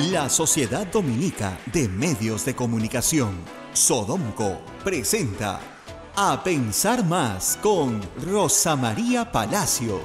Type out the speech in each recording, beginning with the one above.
La Sociedad Dominica de Medios de Comunicación, Sodomco, presenta A Pensar Más con Rosa María Palacios.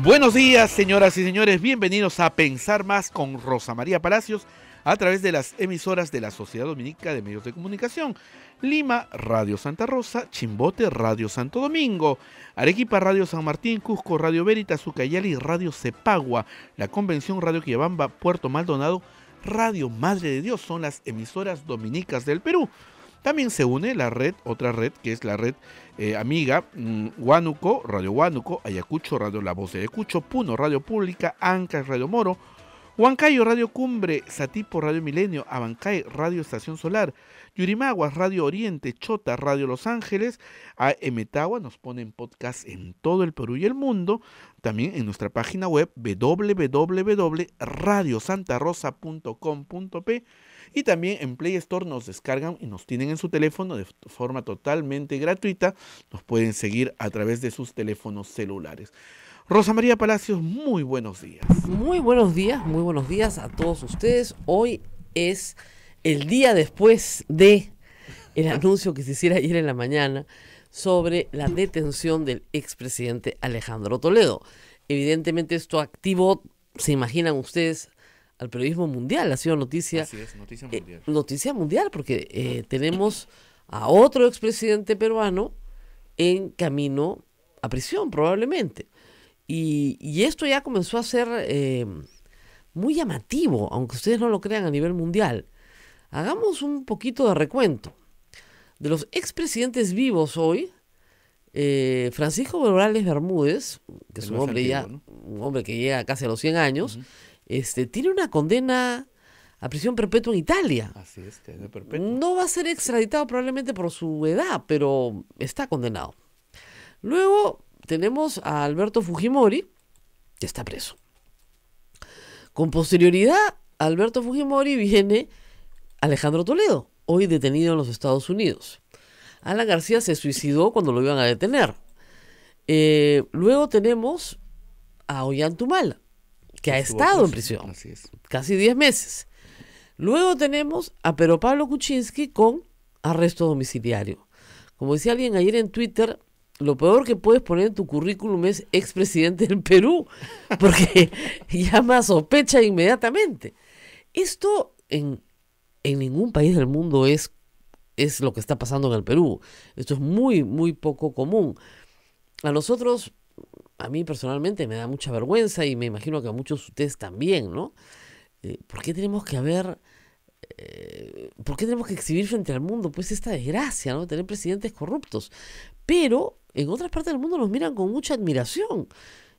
Buenos días, señoras y señores, bienvenidos a Pensar Más con Rosa María Palacios a través de las emisoras de la Sociedad Dominica de Medios de Comunicación. Lima, Radio Santa Rosa; Chimbote, Radio Santo Domingo; Arequipa, Radio San Martín; Cusco, Radio Veritas; Ucayali, Radio Cepagua; La Convención, Radio Quillabamba; Puerto Maldonado, Radio Madre de Dios. Son las emisoras dominicas del Perú. También se une la red, otra red, que es la red amiga, Huánuco, Radio Huánuco; Ayacucho, Radio La Voz de Ayacucho; Puno, Radio Pública; Ancash, Radio Moro; Huancayo, Radio Cumbre; Satipo, Radio Milenio; Abancay, Radio Estación Solar; Yurimaguas, Radio Oriente; Chota, Radio Los Ángeles; Emetagua nos ponen podcast en todo el Perú y el mundo. También en nuestra página web www.radiosantarosa.com.p, y también en Play Store nos descargan y nos tienen en su teléfono de forma totalmente gratuita. Nos pueden seguir a través de sus teléfonos celulares. Rosa María Palacios, muy buenos días. Muy buenos días a todos ustedes. Hoy es el día después de el anuncio que se hiciera ayer en la mañana sobre la detención del expresidente Alejandro Toledo. Evidentemente esto activó, se imaginan ustedes, al periodismo mundial. Ha sido noticia. Así es, noticia mundial. Noticia mundial porque tenemos a otro expresidente peruano en camino a prisión probablemente. Y esto ya comenzó a ser muy llamativo, aunque ustedes no lo crean, a nivel mundial. Hagamos un poquito de recuento. De los expresidentes vivos hoy, Francisco Morales Bermúdez, que es un hombre antiguo, ¿no? Un hombre que llega casi a los 100 años, tiene una condena a prisión perpetua en Italia. Así es, condena perpetua. No va a ser extraditado probablemente por su edad, pero está condenado. Luego tenemos a Alberto Fujimori, que está preso. Con posterioridad a Alberto Fujimori viene Alejandro Toledo, hoy detenido en los Estados Unidos. Alan García se suicidó cuando lo iban a detener. Luego tenemos a Ollanta, que ha estado en prisión, casi 10 meses. Luego tenemos a Pedro Pablo Kuczynski con arresto domiciliario. Como decía alguien ayer en Twitter, lo peor que puedes poner en tu currículum es expresidente del Perú, porque llama a sospecha inmediatamente. Esto en ningún país del mundo es lo que está pasando en el Perú. Esto es muy, muy poco común. A nosotros, a mí personalmente me da mucha vergüenza y me imagino que a muchos de ustedes también, ¿no? ¿Por qué tenemos que exhibir frente al mundo pues esta desgracia, ¿no? Tener presidentes corruptos? Pero en otras partes del mundo nos miran con mucha admiración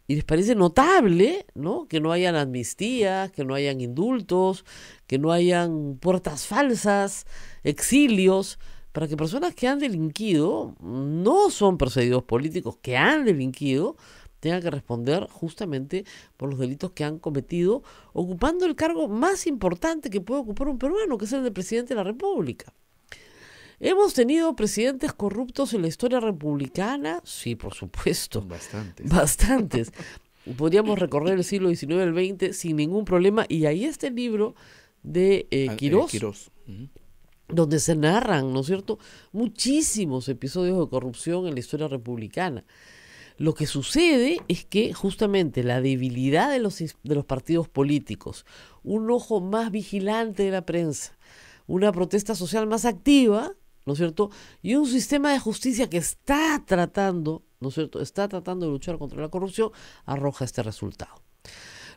y les parece notable, ¿no?, que no hayan amnistías, que no hayan indultos, que no hayan puertas falsas, exilios, para que personas que han delinquido, no son perseguidos políticos, que han delinquido, tengan que responder justamente por los delitos que han cometido, ocupando el cargo más importante que puede ocupar un peruano, que es el de presidente de la República. ¿Hemos tenido presidentes corruptos en la historia republicana? Sí, por supuesto. Bastantes. Podríamos recorrer el siglo XIX y el XX sin ningún problema. Y ahí está el libro de Quirós, donde se narran, ¿no es cierto?, muchísimos episodios de corrupción en la historia republicana. Lo que sucede es que justamente la debilidad de los partidos políticos, un ojo más vigilante de la prensa, una protesta social más activa, ¿no es cierto?, y un sistema de justicia que está tratando, ¿no es cierto?, está tratando de luchar contra la corrupción, arroja este resultado.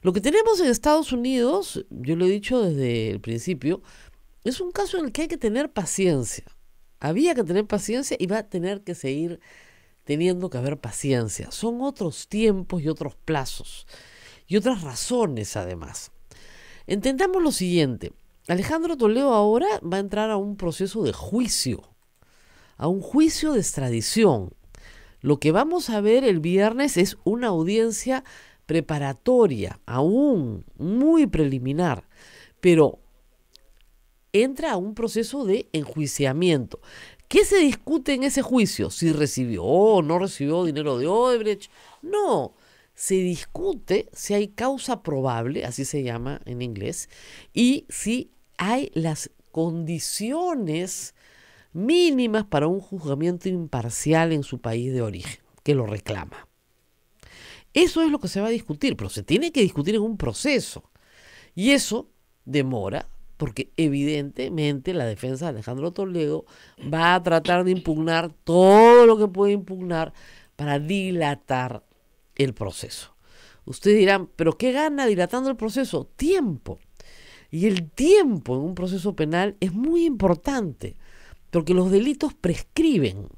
Lo que tenemos en Estados Unidos, yo lo he dicho desde el principio, es un caso en el que hay que tener paciencia. Había que tener paciencia y va a tener que seguir teniendo que haber paciencia. Son otros tiempos y otros plazos y otras razones además. Entendamos lo siguiente. Alejandro Toledo ahora va a entrar a un proceso de juicio, a un juicio de extradición. Lo que vamos a ver el viernes es una audiencia preparatoria, aún muy preliminar, pero entra a un proceso de enjuiciamiento ¿Qué se discute en ese juicio? Si recibió o no recibió dinero de Odebrecht. No, se discute si hay causa probable, así se llama en inglés, y si hay las condiciones mínimas para un juzgamiento imparcial en su país de origen, que lo reclama. Eso es lo que se va a discutir, pero se tiene que discutir en un proceso. Y eso demora, porque evidentemente la defensa de Alejandro Toledo va a tratar de impugnar todo lo que puede impugnar para dilatar el proceso. Ustedes dirán, ¿pero qué gana dilatando el proceso? Tiempo. Y el tiempo en un proceso penal es muy importante, porque los delitos prescriben.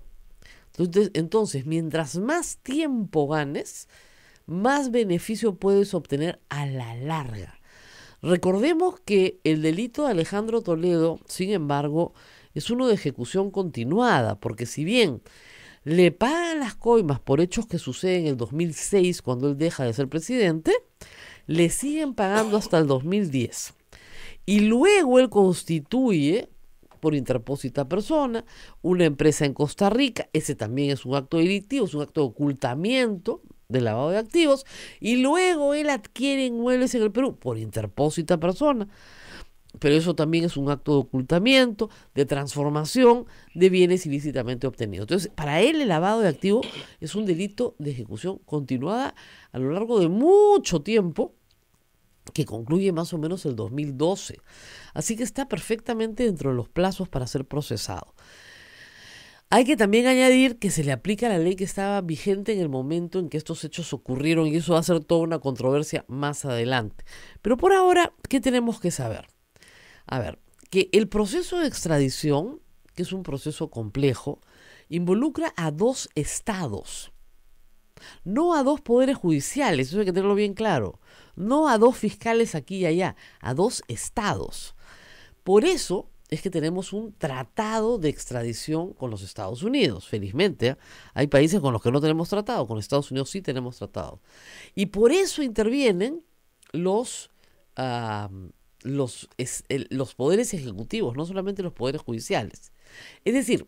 Entonces, mientras más tiempo ganes, más beneficio puedes obtener a la larga. Recordemos que el delito de Alejandro Toledo, sin embargo, es uno de ejecución continuada, porque si bien le pagan las coimas por hechos que suceden en el 2006, cuando él deja de ser presidente, le siguen pagando hasta el 2010. Y luego él constituye, por interpósita persona, una empresa en Costa Rica. Ese también es un acto delictivo, es un acto de ocultamiento de lavado de activos, y luego él adquiere inmuebles en el Perú por interpósita persona, pero eso también es un acto de ocultamiento, de transformación de bienes ilícitamente obtenidos. Entonces, para él el lavado de activos es un delito de ejecución continuada a lo largo de mucho tiempo, que concluye más o menos el 2012. Así que está perfectamente dentro de los plazos para ser procesado. Hay que también añadir que se le aplica la ley que estaba vigente en el momento en que estos hechos ocurrieron, y eso va a ser toda una controversia más adelante. Pero por ahora, ¿qué tenemos que saber? A ver, que el proceso de extradición, que es un proceso complejo, involucra a dos estados, no a dos poderes judiciales, eso hay que tenerlo bien claro, no a dos fiscales aquí y allá, a dos estados. Por eso es que tenemos un tratado de extradición con los Estados Unidos. Felizmente, hay países con los que no tenemos tratado, con Estados Unidos sí tenemos tratado. Y por eso intervienen los poderes ejecutivos, no solamente los poderes judiciales. Es decir,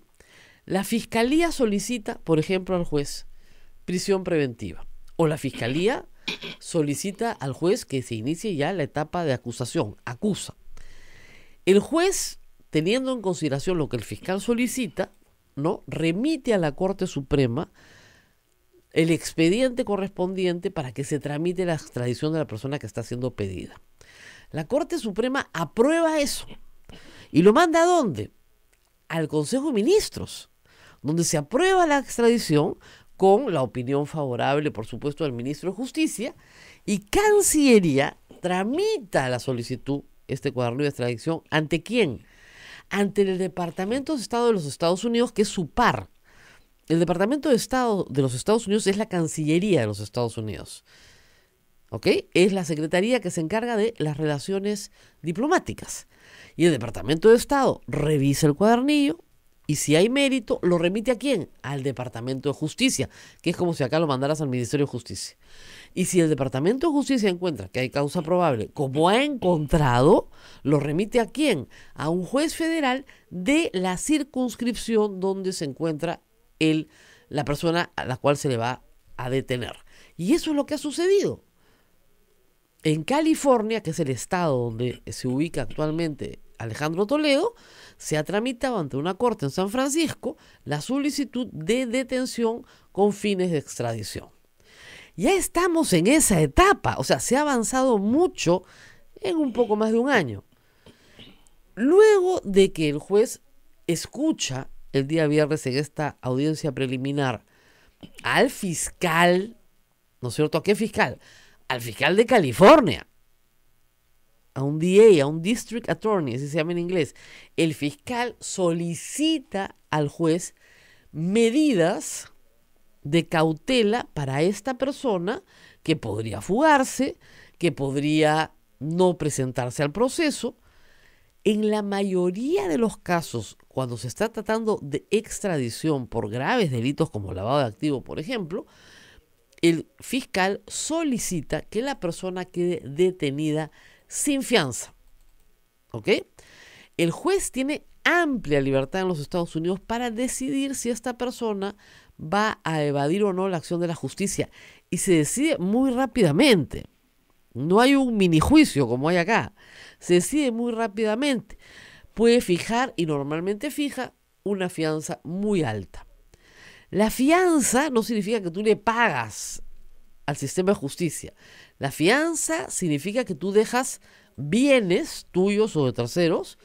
la Fiscalía solicita, por ejemplo, al juez prisión preventiva, o la Fiscalía solicita al juez que se inicie ya la etapa de acusación, acusa. El juez, teniendo en consideración lo que el fiscal solicita, ¿no?, remite a la Corte Suprema el expediente correspondiente para que se tramite la extradición de la persona que está siendo pedida. La Corte Suprema aprueba eso y lo manda ¿a dónde? Al Consejo de Ministros, donde se aprueba la extradición con la opinión favorable, por supuesto, del ministro de Justicia, y Cancillería tramita la solicitud, este cuaderno de extradición, ¿ante quién? Ante el Departamento de Estado de los Estados Unidos, que es su par. El Departamento de Estado de los Estados Unidos es la Cancillería de los Estados Unidos. ¿Ok? Es la secretaría que se encarga de las relaciones diplomáticas. Y el Departamento de Estado revisa el cuadernillo y si hay mérito, lo remite ¿a quién? Al Departamento de Justicia, que es como si acá lo mandaras al Ministerio de Justicia. Y si el Departamento de Justicia encuentra que hay causa probable, como ha encontrado, lo remite ¿a quién? A un juez federal de la circunscripción donde se encuentra la persona a la cual se le va a detener. Y eso es lo que ha sucedido. En California, que es el estado donde se ubica actualmente Alejandro Toledo, se ha tramitado ante una corte en San Francisco la solicitud de detención con fines de extradición. Ya estamos en esa etapa, o sea, se ha avanzado mucho en un poco más de un año. Luego de que el juez escucha el día viernes en esta audiencia preliminar al fiscal, ¿no es cierto? ¿A qué fiscal? Al fiscal de California, a un DA, a un District Attorney, así se llama en inglés. El fiscal solicita al juez medidas de cautela para esta persona que podría fugarse, que podría no presentarse al proceso. En la mayoría de los casos, cuando se está tratando de extradición por graves delitos como lavado de activos, por ejemplo, el fiscal solicita que la persona quede detenida sin fianza. ¿Ok? El juez tiene amplia libertad en los Estados Unidos para decidir si esta persona va a evadir o no la acción de la justicia. Y se decide muy rápidamente. No hay un mini juicio como hay acá. Se decide muy rápidamente. Puede fijar, y normalmente fija, una fianza muy alta. La fianza no significa que tú le pagas al sistema de justicia. La fianza significa que tú dejas bienes tuyos o de terceros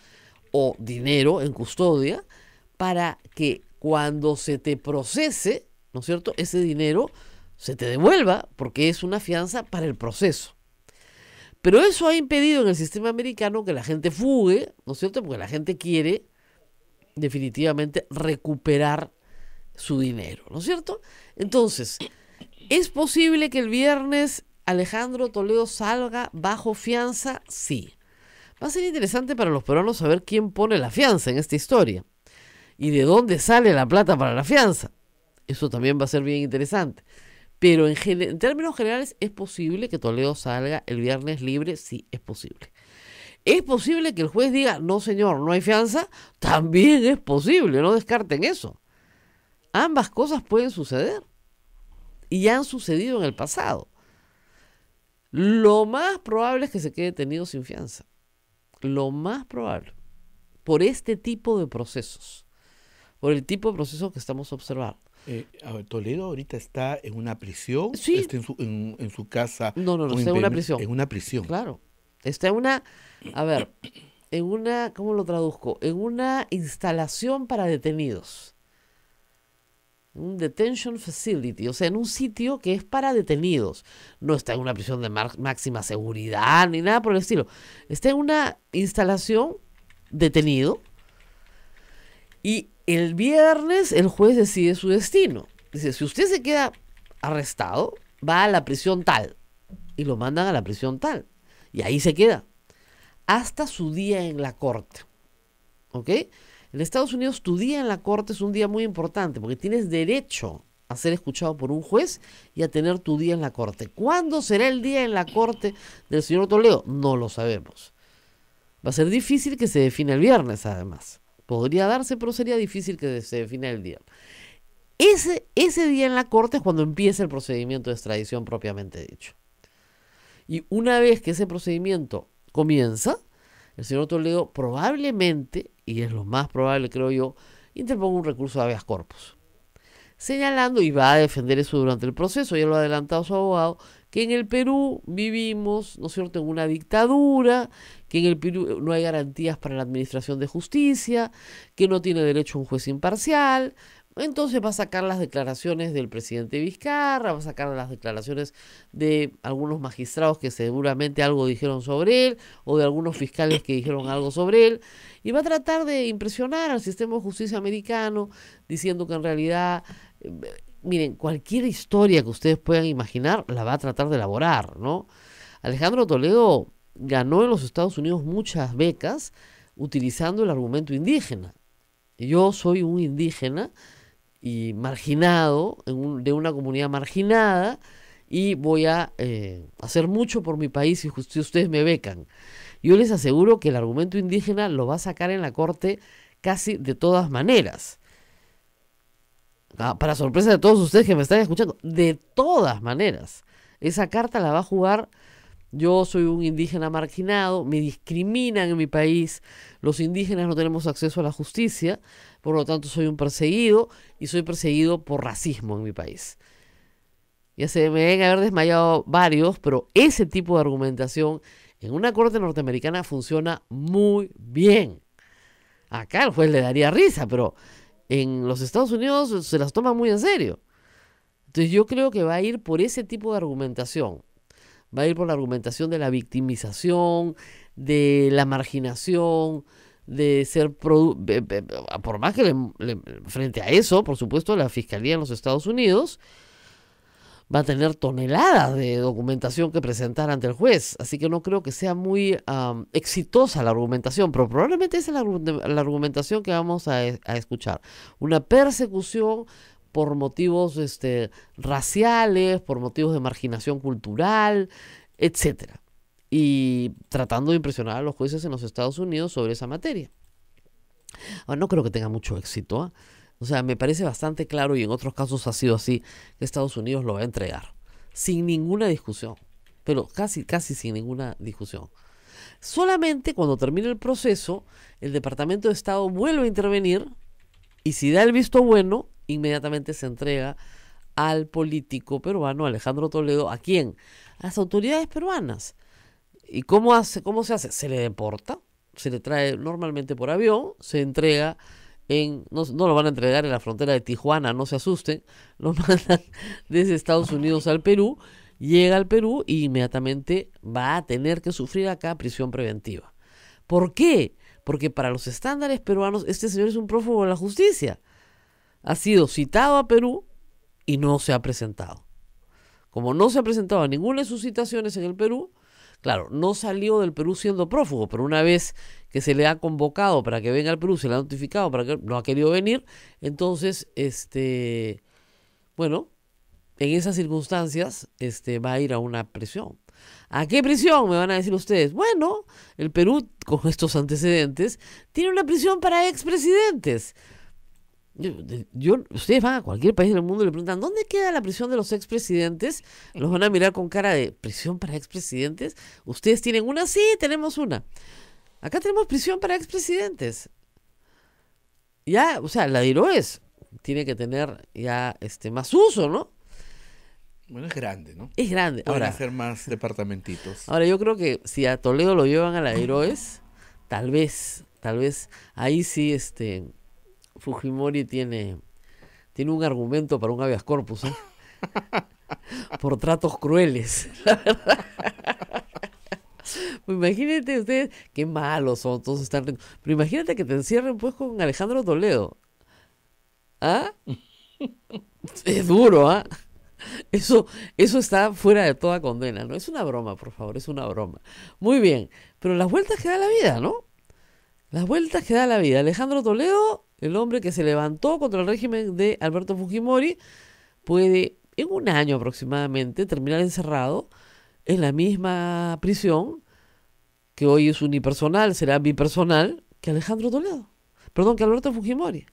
o dinero en custodia para que cuando se te procese, ¿no es cierto?, ese dinero se te devuelva porque es una fianza para el proceso. Pero eso ha impedido en el sistema americano que la gente fugue, ¿no es cierto?, porque la gente quiere definitivamente recuperar su dinero, ¿no es cierto? Entonces, ¿es posible que el viernes Alejandro Toledo salga bajo fianza? Sí. Va a ser interesante para los peruanos saber quién pone la fianza en esta historia y de dónde sale la plata para la fianza. Eso también va a ser bien interesante. Pero en términos generales, ¿es posible que Toledo salga el viernes libre? Sí, es posible. ¿Es posible que el juez diga, no señor, no hay fianza? También es posible, no descarten eso. Ambas cosas pueden suceder y ya han sucedido en el pasado. Lo más probable es que se quede detenido sin fianza. Lo más probable. Por este tipo de procesos. Por el tipo de procesos que estamos observando. A ver, Toledo ahorita está en una prisión. Sí. Está en su casa. No, está en una prisión. En una prisión. Claro. Está en una, a ver, en una, ¿cómo lo traduzco? En una instalación para detenidos. Un detention facility, o sea, en un sitio que es para detenidos. No está en una prisión de máxima seguridad ni nada por el estilo. Está en una instalación detenido y el viernes el juez decide su destino. Dice, si usted se queda arrestado, va a la prisión tal y lo mandan a la prisión tal y ahí se queda hasta su día en la corte. ¿Ok? En Estados Unidos tu día en la corte es un día muy importante porque tienes derecho a ser escuchado por un juez y a tener tu día en la corte. ¿Cuándo será el día en la corte del señor Toledo? No lo sabemos. Va a ser difícil que se defina el viernes, además. Podría darse, pero sería difícil que se defina el día. Ese día en la corte es cuando empieza el procedimiento de extradición propiamente dicho. Y una vez que ese procedimiento comienza, el señor Toledo probablemente, y es lo más probable creo yo, interponga un recurso de habeas corpus, señalando, y va a defender eso durante el proceso, ya lo ha adelantado su abogado, que en el Perú vivimos, ¿no es cierto?, en una dictadura, que en el Perú no hay garantías para la administración de justicia, que no tiene derecho a un juez imparcial. Entonces va a sacar las declaraciones del presidente Vizcarra, va a sacar las declaraciones de algunos magistrados que seguramente algo dijeron sobre él, o de algunos fiscales que dijeron algo sobre él, y va a tratar de impresionar al sistema de justicia americano, diciendo que en realidad, miren, cualquier historia que ustedes puedan imaginar, la va a tratar de elaborar, ¿no? Alejandro Toledo ganó en los Estados Unidos muchas becas utilizando el argumento indígena. Yo soy un indígena y marginado, de una comunidad marginada, y voy a hacer mucho por mi país si ustedes me becan. Yo les aseguro que el argumento indígena lo va a sacar en la corte casi de todas maneras. Para sorpresa de todos ustedes que me están escuchando, de todas maneras. Esa carta la va a jugar. Yo soy un indígena marginado, me discriminan en mi país, los indígenas no tenemos acceso a la justicia, por lo tanto soy un perseguido y soy perseguido por racismo en mi país. Ya se me deben haber desmayado varios, pero ese tipo de argumentación en una corte norteamericana funciona muy bien. Acá el juez le daría risa, pero en los Estados Unidos se las toma muy en serio. Entonces yo creo que va a ir por ese tipo de argumentación. Va a ir por la argumentación de la victimización, de la marginación, de ser... por más que frente a eso, por supuesto, la Fiscalía en los Estados Unidos va a tener toneladas de documentación que presentar ante el juez. Así que no creo que sea muy exitosa la argumentación, pero probablemente esa es la argumentación que vamos a escuchar. Una persecución por motivos raciales, por motivos de marginación cultural, etcétera. Y tratando de impresionar a los jueces en los Estados Unidos sobre esa materia. Ahora, no creo que tenga mucho éxito, ¿ah? O sea, me parece bastante claro, y en otros casos ha sido así, que Estados Unidos lo va a entregar, sin ninguna discusión, pero casi, casi sin ninguna discusión. Solamente cuando termine el proceso, el Departamento de Estado vuelve a intervenir y si da el visto bueno, inmediatamente se entrega al político peruano Alejandro Toledo. ¿A quién? A las autoridades peruanas. ¿Y cómo se hace? Se le deporta, se le trae normalmente por avión, se entrega no lo van a entregar en la frontera de Tijuana, no se asusten, lo mandan desde Estados Unidos al Perú, llega al Perú y inmediatamente va a tener que sufrir acá prisión preventiva. ¿Por qué? Porque para los estándares peruanos este señor es un prófugo de la justicia. Ha sido citado a Perú y no se ha presentado. Como no se ha presentado a ninguna de sus citaciones en el Perú, claro, no salió del Perú siendo prófugo, pero una vez que se le ha convocado para que venga al Perú, se le ha notificado para que no ha querido venir, entonces, bueno, en esas circunstancias, va a ir a una prisión. ¿A qué prisión? Me van a decir ustedes. Bueno, el Perú, con estos antecedentes, tiene una prisión para expresidentes. Ustedes van a cualquier país del mundo y le preguntan, ¿dónde queda la prisión de los expresidentes? Los van a mirar con cara de, ¿prisión para expresidentes? ¿Ustedes tienen una? Sí, tenemos una. Acá tenemos prisión para expresidentes. Ya, o sea, la de Iroes tiene que tener ya más uso, ¿no? Bueno, es grande, ¿no? Es grande. Pueden Ahora, hacer más departamentitos. ahora yo creo que si a Toledo lo llevan a la de Iroes, tal vez, ahí sí, Fujimori tiene un argumento para un habeas corpus, ¿eh? Por tratos crueles, la verdad. Pues imagínate ustedes, qué malos son, todos están... Pero imagínate que te encierren pues con Alejandro Toledo. ¿Ah? Es duro, ¿ah? Eso está fuera de toda condena, ¿no? Es una broma, por favor, es una broma. Muy bien, pero las vueltas que da la vida, ¿no? Las vueltas que da la vida. Alejandro Toledo, el hombre que se levantó contra el régimen de Alberto Fujimori, puede en un año aproximadamente terminar encerrado en la misma prisión que hoy es unipersonal, será bipersonal, que Alejandro Toledo. Perdón, que Alberto Fujimori.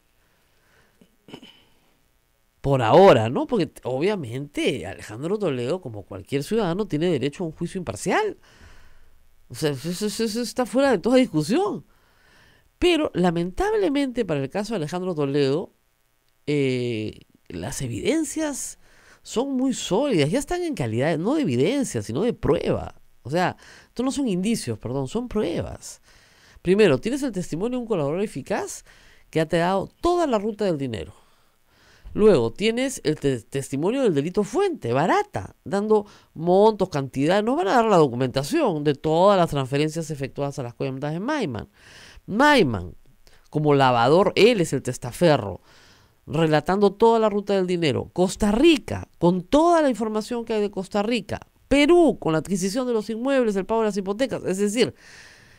Por ahora, ¿no? Porque obviamente Alejandro Toledo, como cualquier ciudadano, tiene derecho a un juicio imparcial. O sea, eso está fuera de toda discusión. Pero lamentablemente para el caso de Alejandro Toledo, las evidencias son muy sólidas, ya están en calidad, no de evidencia, sino de prueba. O sea, esto no son indicios, perdón, son pruebas. Primero, tienes el testimonio de un colaborador eficaz que ha dado toda la ruta del dinero. Luego, tienes el testimonio del delito fuente, barata, dando montos, cantidad. Nos van a dar la documentación de todas las transferencias efectuadas a las cuentas de Maiman. Maiman, como lavador, él es el testaferro, relatando toda la ruta del dinero. Costa Rica, con toda la información que hay de Costa Rica. Perú, con la adquisición de los inmuebles, el pago de las hipotecas. Es decir,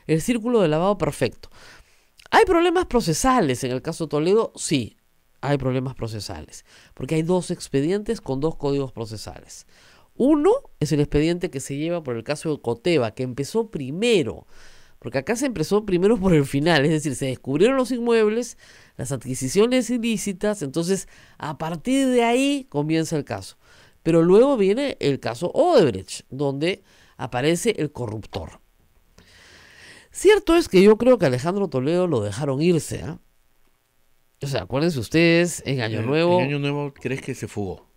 el círculo de lavado perfecto. ¿Hay problemas procesales en el caso Toledo? Sí, hay problemas procesales, porque hay 2 expedientes con 2 códigos procesales. Uno es el expediente que se lleva por el caso de Coteva, que empezó primero, porque acá se empezó primero por el final, es decir, se descubrieron los inmuebles, las adquisiciones ilícitas, entonces a partir de ahí comienza el caso. Pero luego viene el caso Odebrecht, donde aparece el corruptor. Cierto es que yo creo que Alejandro Toledo lo dejaron irse, ¿eh? O sea, acuérdense ustedes, en Año Nuevo... ¿En Año Nuevo crees que se fugó?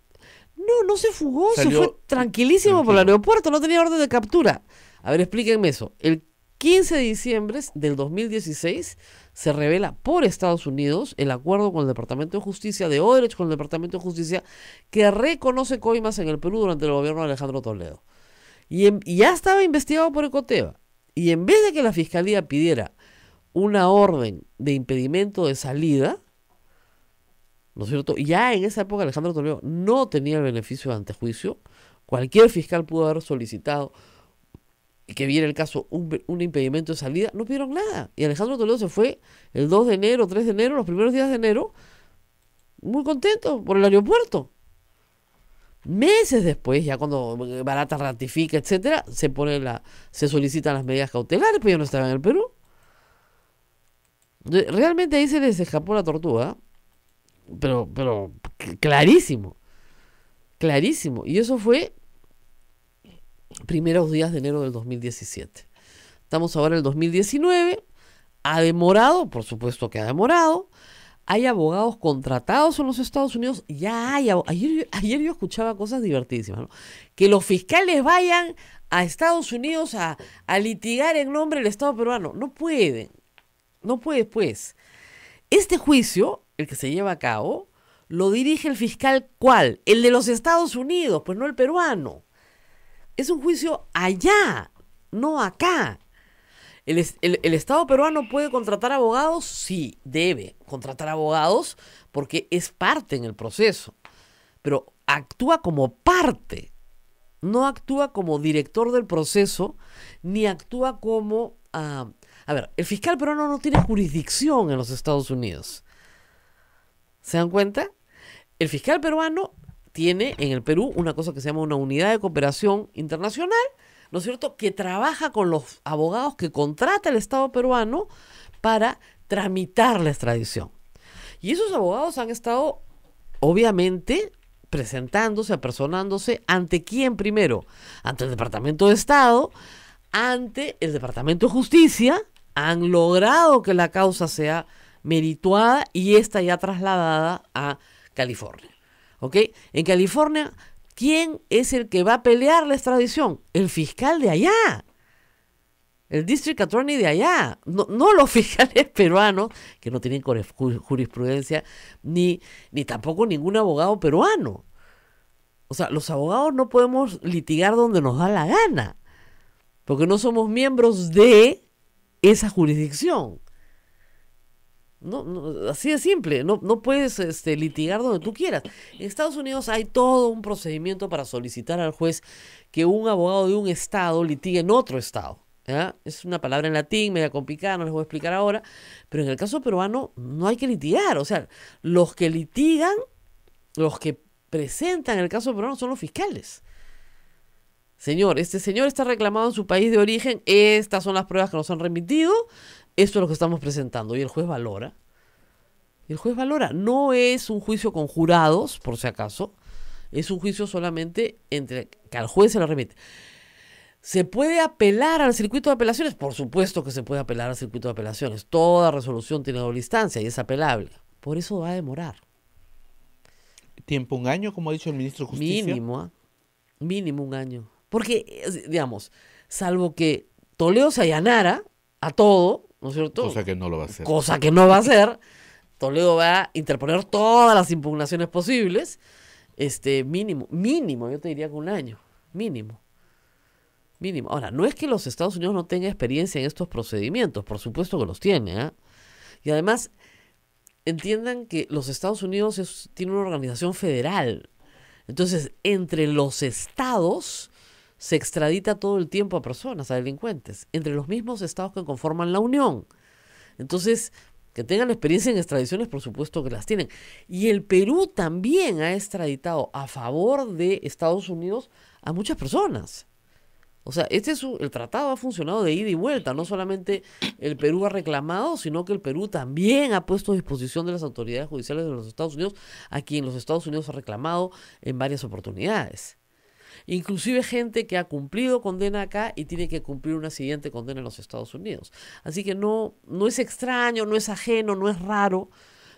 No se fugó, Salió se fue tranquilísimo por el aeropuerto, no tenía orden de captura. A ver, explíquenme eso. El 15 de diciembre del 2016 se revela por Estados Unidos el acuerdo con el Departamento de Justicia de Odebrecht, con el Departamento de Justicia, que reconoce coimas en el Perú durante el gobierno de Alejandro Toledo. Y ya estaba investigado por Ecoteva. Y en vez de que la Fiscalía pidiera una orden de impedimento de salida, ¿no es cierto? Ya en esa época Alejandro Toledo no tenía el beneficio de antejuicio. Cualquier fiscal pudo haber solicitado que viera el caso un impedimento de salida. No pidieron nada. Y Alejandro Toledo se fue el 2 de enero, 3 de enero, los primeros días de enero, muy contento por el aeropuerto. Meses después, ya cuando Barata ratifica, etcétera, se solicitan las medidas cautelares, pero ya no estaba en el Perú. Realmente ahí se les escapó la tortuga, pero clarísimo, clarísimo. Y eso fue primeros días de enero del 2017. Estamos ahora en el 2019, ha demorado, por supuesto que ha demorado. Hay abogados contratados en los Estados Unidos, ya hay. Ayer yo escuchaba cosas divertidísimas, ¿no? Que los fiscales vayan a Estados Unidos a litigar en nombre del Estado peruano. No pueden, no puede, pues. Este juicio, el que se lleva a cabo, lo dirige el fiscal, ¿cuál? El de los Estados Unidos, pues no el peruano. Es un juicio allá, no acá. ¿El Estado peruano puede contratar abogados? Sí, debe contratar abogados porque es parte en el proceso. Pero actúa como parte, no actúa como director del proceso, ni actúa como... a ver, el fiscal peruano no tiene jurisdicción en los Estados Unidos. ¿Se dan cuenta? El fiscal peruano tiene en el Perú una cosa que se llama una unidad de cooperación internacional, ¿no es cierto?, que trabaja con los abogados que contrata el Estado peruano para tramitar la extradición. Y esos abogados han estado, obviamente, presentándose, apersonándose, ¿ante quién primero? Ante el Departamento de Estado, ante el Departamento de Justicia. Han logrado que la causa sea merituada y esta ya trasladada a California. ¿Ok? En California, ¿quién es el que va a pelear la extradición? El fiscal de allá. El district attorney de allá. No los fiscales peruanos, que no tienen jurisprudencia, ni tampoco ningún abogado peruano. O sea, los abogados no podemos litigar donde nos da la gana, porque no somos miembros de esa jurisdicción. No, así de simple, no puedes litigar donde tú quieras. En Estados Unidos hay todo un procedimiento para solicitar al juez que un abogado de un estado litigue en otro estado, ¿ya? Es una palabra en latín, media complicada, no les voy a explicar ahora, pero en el caso peruano no hay que litigar. O sea, los que litigan, los que presentan el caso peruano son los fiscales. Señor, este señor está reclamado en su país de origen, estas son las pruebas que nos han remitido, esto es lo que estamos presentando, y el juez valora. Y el juez valora. No es un juicio con jurados, por si acaso, es un juicio solamente entre que al juez se lo remite. ¿Se puede apelar al circuito de apelaciones? Por supuesto que se puede apelar al circuito de apelaciones. Toda resolución tiene doble instancia y es apelable. Por eso va a demorar. ¿Tiempo un año, como ha dicho el ministro de Justicia? Mínimo, mínimo un año. Porque, digamos, salvo que Toledo se allanara a todo, ¿no es cierto? Cosa que no lo va a hacer. Cosa que no va a hacer. Toledo va a interponer todas las impugnaciones posibles. Mínimo, yo te diría que un año. Mínimo. Ahora, no es que los Estados Unidos no tengan experiencia en estos procedimientos, por supuesto que los tiene, ¿eh? Y además, entiendan que los Estados Unidos tiene una organización federal. Entonces, entre los estados se extradita todo el tiempo a personas, a delincuentes, entre los mismos estados que conforman la Unión. Entonces, que tengan experiencia en extradiciones, por supuesto que las tienen. Y el Perú también ha extraditado a favor de Estados Unidos a muchas personas. O sea, el tratado ha funcionado de ida y vuelta. No solamente el Perú ha reclamado, sino que el Perú también ha puesto a disposición de las autoridades judiciales de los Estados Unidos a quien los Estados Unidos ha reclamado en varias oportunidades. Inclusive gente que ha cumplido condena acá y tiene que cumplir una siguiente condena en los Estados Unidos. Así que no es extraño, no es ajeno, no es raro.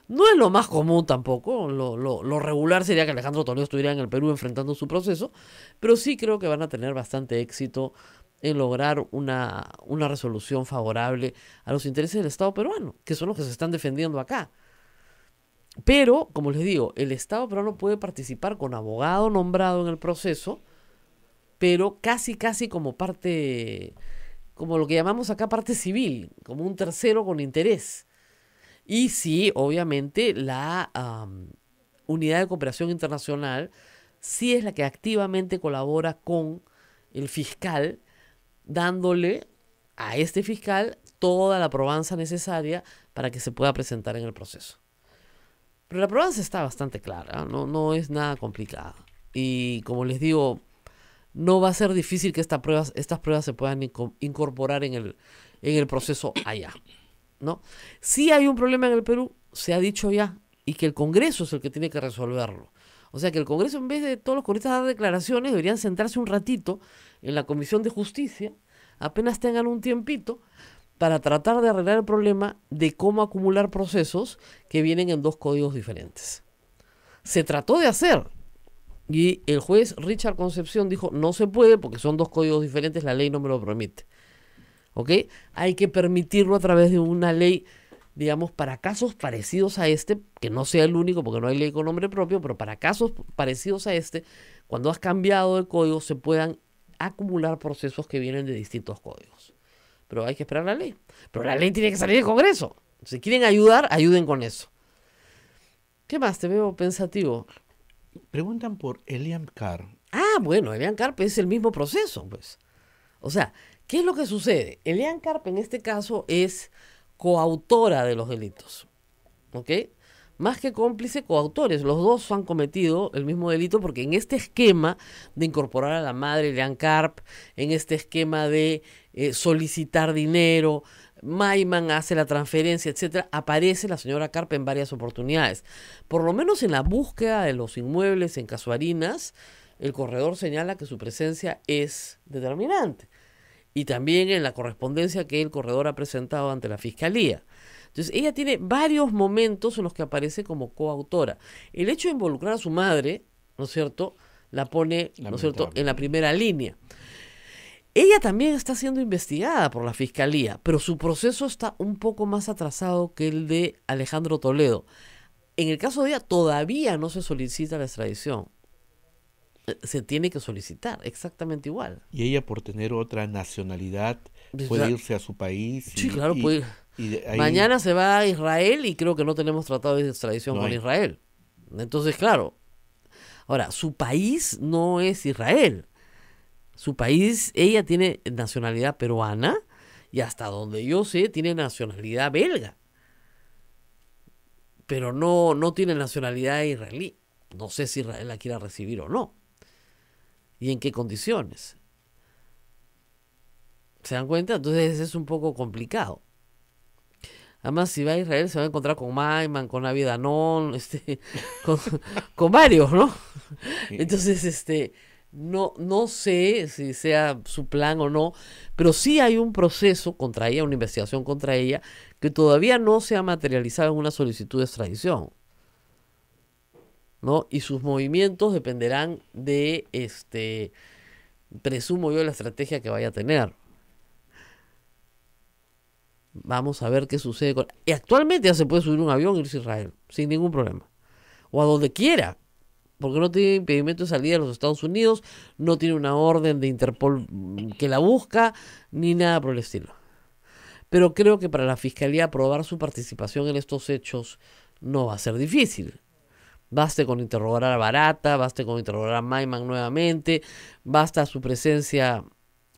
No es lo más común tampoco. Lo regular sería que Alejandro Toledo estuviera en el Perú enfrentando su proceso, pero sí creo que van a tener bastante éxito en lograr una resolución favorable a los intereses del Estado peruano, que son los que se están defendiendo acá. Pero, como les digo, el Estado peruano puede participar con abogado nombrado en el proceso, pero casi como parte, como lo que llamamos acá parte civil, como un tercero con interés. Y sí, obviamente, la Unidad de Cooperación Internacional sí es la que activamente colabora con el fiscal, dándole a este fiscal toda la probanza necesaria para que se pueda presentar en el proceso. Pero la probanza está bastante clara, no es nada complicada. Y como les digo, no va a ser difícil que estas pruebas se puedan incorporar en el proceso allá. ¿no? Si hay un problema en el Perú, se ha dicho ya, y que el Congreso es el que tiene que resolverlo. O sea que el Congreso, en vez de todos los congresistas dar declaraciones, deberían sentarse un ratito en la Comisión de Justicia, apenas tengan un tiempito, para tratar de arreglar el problema de cómo acumular procesos que vienen en 2 códigos diferentes. Se trató de hacer, y el juez Richard Concepción dijo, no se puede porque son 2 códigos diferentes, la ley no me lo permite. ¿Ok? Hay que permitirlo a través de una ley, digamos, para casos parecidos a este, que no sea el único porque no hay ley con nombre propio, pero para casos parecidos a este, cuando has cambiado de código, se puedan acumular procesos que vienen de distintos códigos. Pero hay que esperar la ley. Pero la ley tiene que salir del Congreso. Si quieren ayudar, ayuden con eso. ¿Qué más? Te veo pensativo. Preguntan por Elian Carr. Ah, bueno, Elian Carpe es el mismo proceso, pues. O sea, ¿qué es lo que sucede? Elian Carpe en este caso es coautora de los delitos, ¿ok? Más que cómplice, coautores. Los dos han cometido el mismo delito porque en este esquema de incorporar a la madre Elian Carp, en este esquema de solicitar dinero, Maiman hace la transferencia, etcétera, aparece la señora Carp en varias oportunidades. Por lo menos en la búsqueda de los inmuebles en Casuarinas, el corredor señala que su presencia es determinante. Y también en la correspondencia que el corredor ha presentado ante la Fiscalía. Entonces, ella tiene varios momentos en los que aparece como coautora. El hecho de involucrar a su madre, ¿no es cierto?, la pone, ¿no es cierto?, en la primera línea. Ella también está siendo investigada por la Fiscalía, pero su proceso está un poco más atrasado que el de Alejandro Toledo. En el caso de ella, todavía no se solicita la extradición. Se tiene que solicitar, exactamente igual. Y ella, por tener otra nacionalidad, puede irse a su país. Sí, claro, puede ir. Ahí... Mañana se va a Israel y creo que no tenemos tratado de extradición con Israel. Entonces, claro. Ahora, su país no es Israel. Su país, ella tiene nacionalidad peruana y hasta donde yo sé tiene nacionalidad belga. Pero no tiene nacionalidad israelí. No sé si Israel la quiera recibir o no. ¿Y en qué condiciones? ¿Se dan cuenta? Entonces es un poco complicado. Además, si va a Israel se va a encontrar con Maiman, con Avi Danón, con varios, ¿no? Entonces, no sé si sea su plan o no, pero sí hay un proceso contra ella, una investigación contra ella, que todavía no se ha materializado en una solicitud de extradición, ¿no? Y sus movimientos dependerán de, presumo yo, la estrategia que vaya a tener. Vamos a ver qué sucede con... Y actualmente ya se puede subir un avión e irse a Israel, sin ningún problema. O a donde quiera, porque no tiene impedimento de salida a los Estados Unidos, no tiene una orden de Interpol que la busca, ni nada por el estilo. Pero creo que para la Fiscalía probar su participación en estos hechos no va a ser difícil. Baste con interrogar a Barata, baste con interrogar a Maiman nuevamente, basta su presencia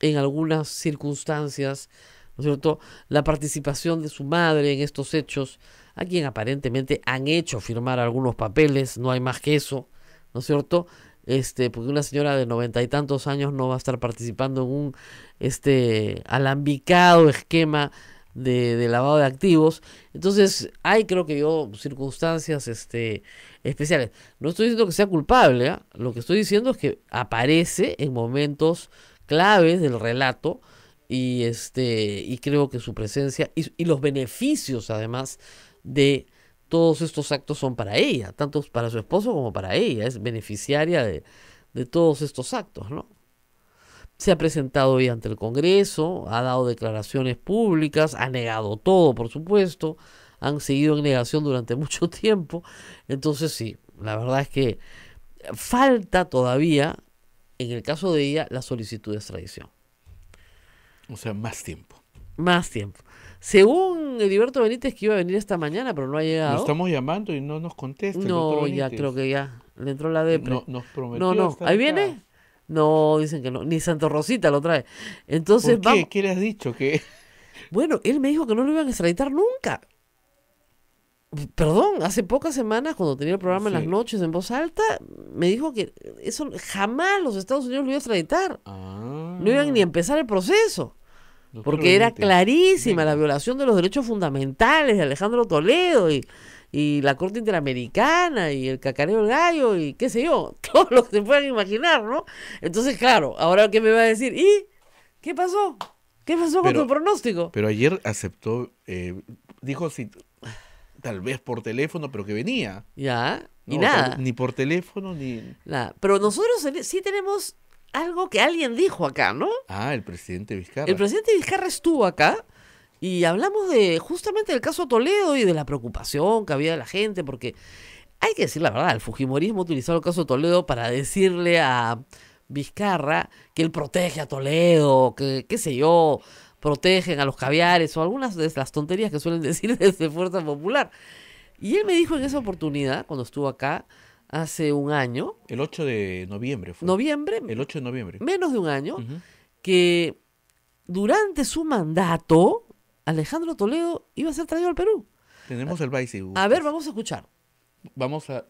en algunas circunstancias, ¿no es cierto? La participación de su madre en estos hechos, a quien aparentemente han hecho firmar algunos papeles, no hay más que eso, ¿no es cierto? Porque una señora de 90 y tantos años no va a estar participando en un alambicado esquema de lavado de activos. Entonces hay, creo que yo, circunstancias especiales. No estoy diciendo que sea culpable, ¿eh? Lo que estoy diciendo es que aparece en momentos claves del relato y creo que su presencia y los beneficios además de todos estos actos son para ella, tanto para su esposo como para ella. Es beneficiaria de todos estos actos, ¿no? Se ha presentado hoy ante el Congreso, ha dado declaraciones públicas, ha negado todo, por supuesto, han seguido en negación durante mucho tiempo. Entonces sí, la verdad es que falta todavía, en el caso de ella, la solicitud de extradición. O sea, más tiempo. Más tiempo. Según Heriberto Benítez, que iba a venir esta mañana, pero no ha llegado. Lo estamos llamando y no nos contesta. No, ya creo que ya le entró la depre. Nos prometió. No, ¿ahí viene? No, dicen que no. Ni Santa Rosita lo trae. Entonces, ¿por qué? ¿Qué le has dicho? ¿Qué? Bueno, él me dijo que no lo iban a extraditar nunca. Perdón, hace pocas semanas, cuando tenía el programa en las noches en voz alta, me dijo que eso jamás los Estados Unidos lo iban a extraditar. No iban ni a empezar el proceso. Doctor porque era Benítez, clarísima venga. la violación de los derechos fundamentales de Alejandro Toledo y la Corte Interamericana y el cacareo del gallo y qué sé yo, todo lo que se puedan imaginar, ¿no? Entonces, claro, ahora qué me va a decir, ¿y qué pasó? ¿Qué pasó con Pero- tu pronóstico? Pero ayer aceptó, dijo si tal vez por teléfono, pero que venía. Ya, y No, nada. ni por teléfono, ni... Nada. Pero nosotros sí tenemos algo que alguien dijo acá, ¿no? Ah, el presidente Vizcarra. El presidente Vizcarra estuvo acá y hablamos de justamente del caso Toledo y de la preocupación que había de la gente, porque hay que decir la verdad, el fujimorismo ha utilizado el caso Toledo para decirle a Vizcarra que él protege a Toledo, que qué sé yo, protegen a los caviares o algunas de las tonterías que suelen decir desde Fuerza Popular. Y él me dijo en esa oportunidad, cuando estuvo acá hace un año, El 8 de noviembre fue. noviembre, El 8 de noviembre. menos de un año, Ujú. que durante su mandato Alejandro Toledo iba a ser traído al Perú. Tenemos el Vice. A ver, vamos a escuchar.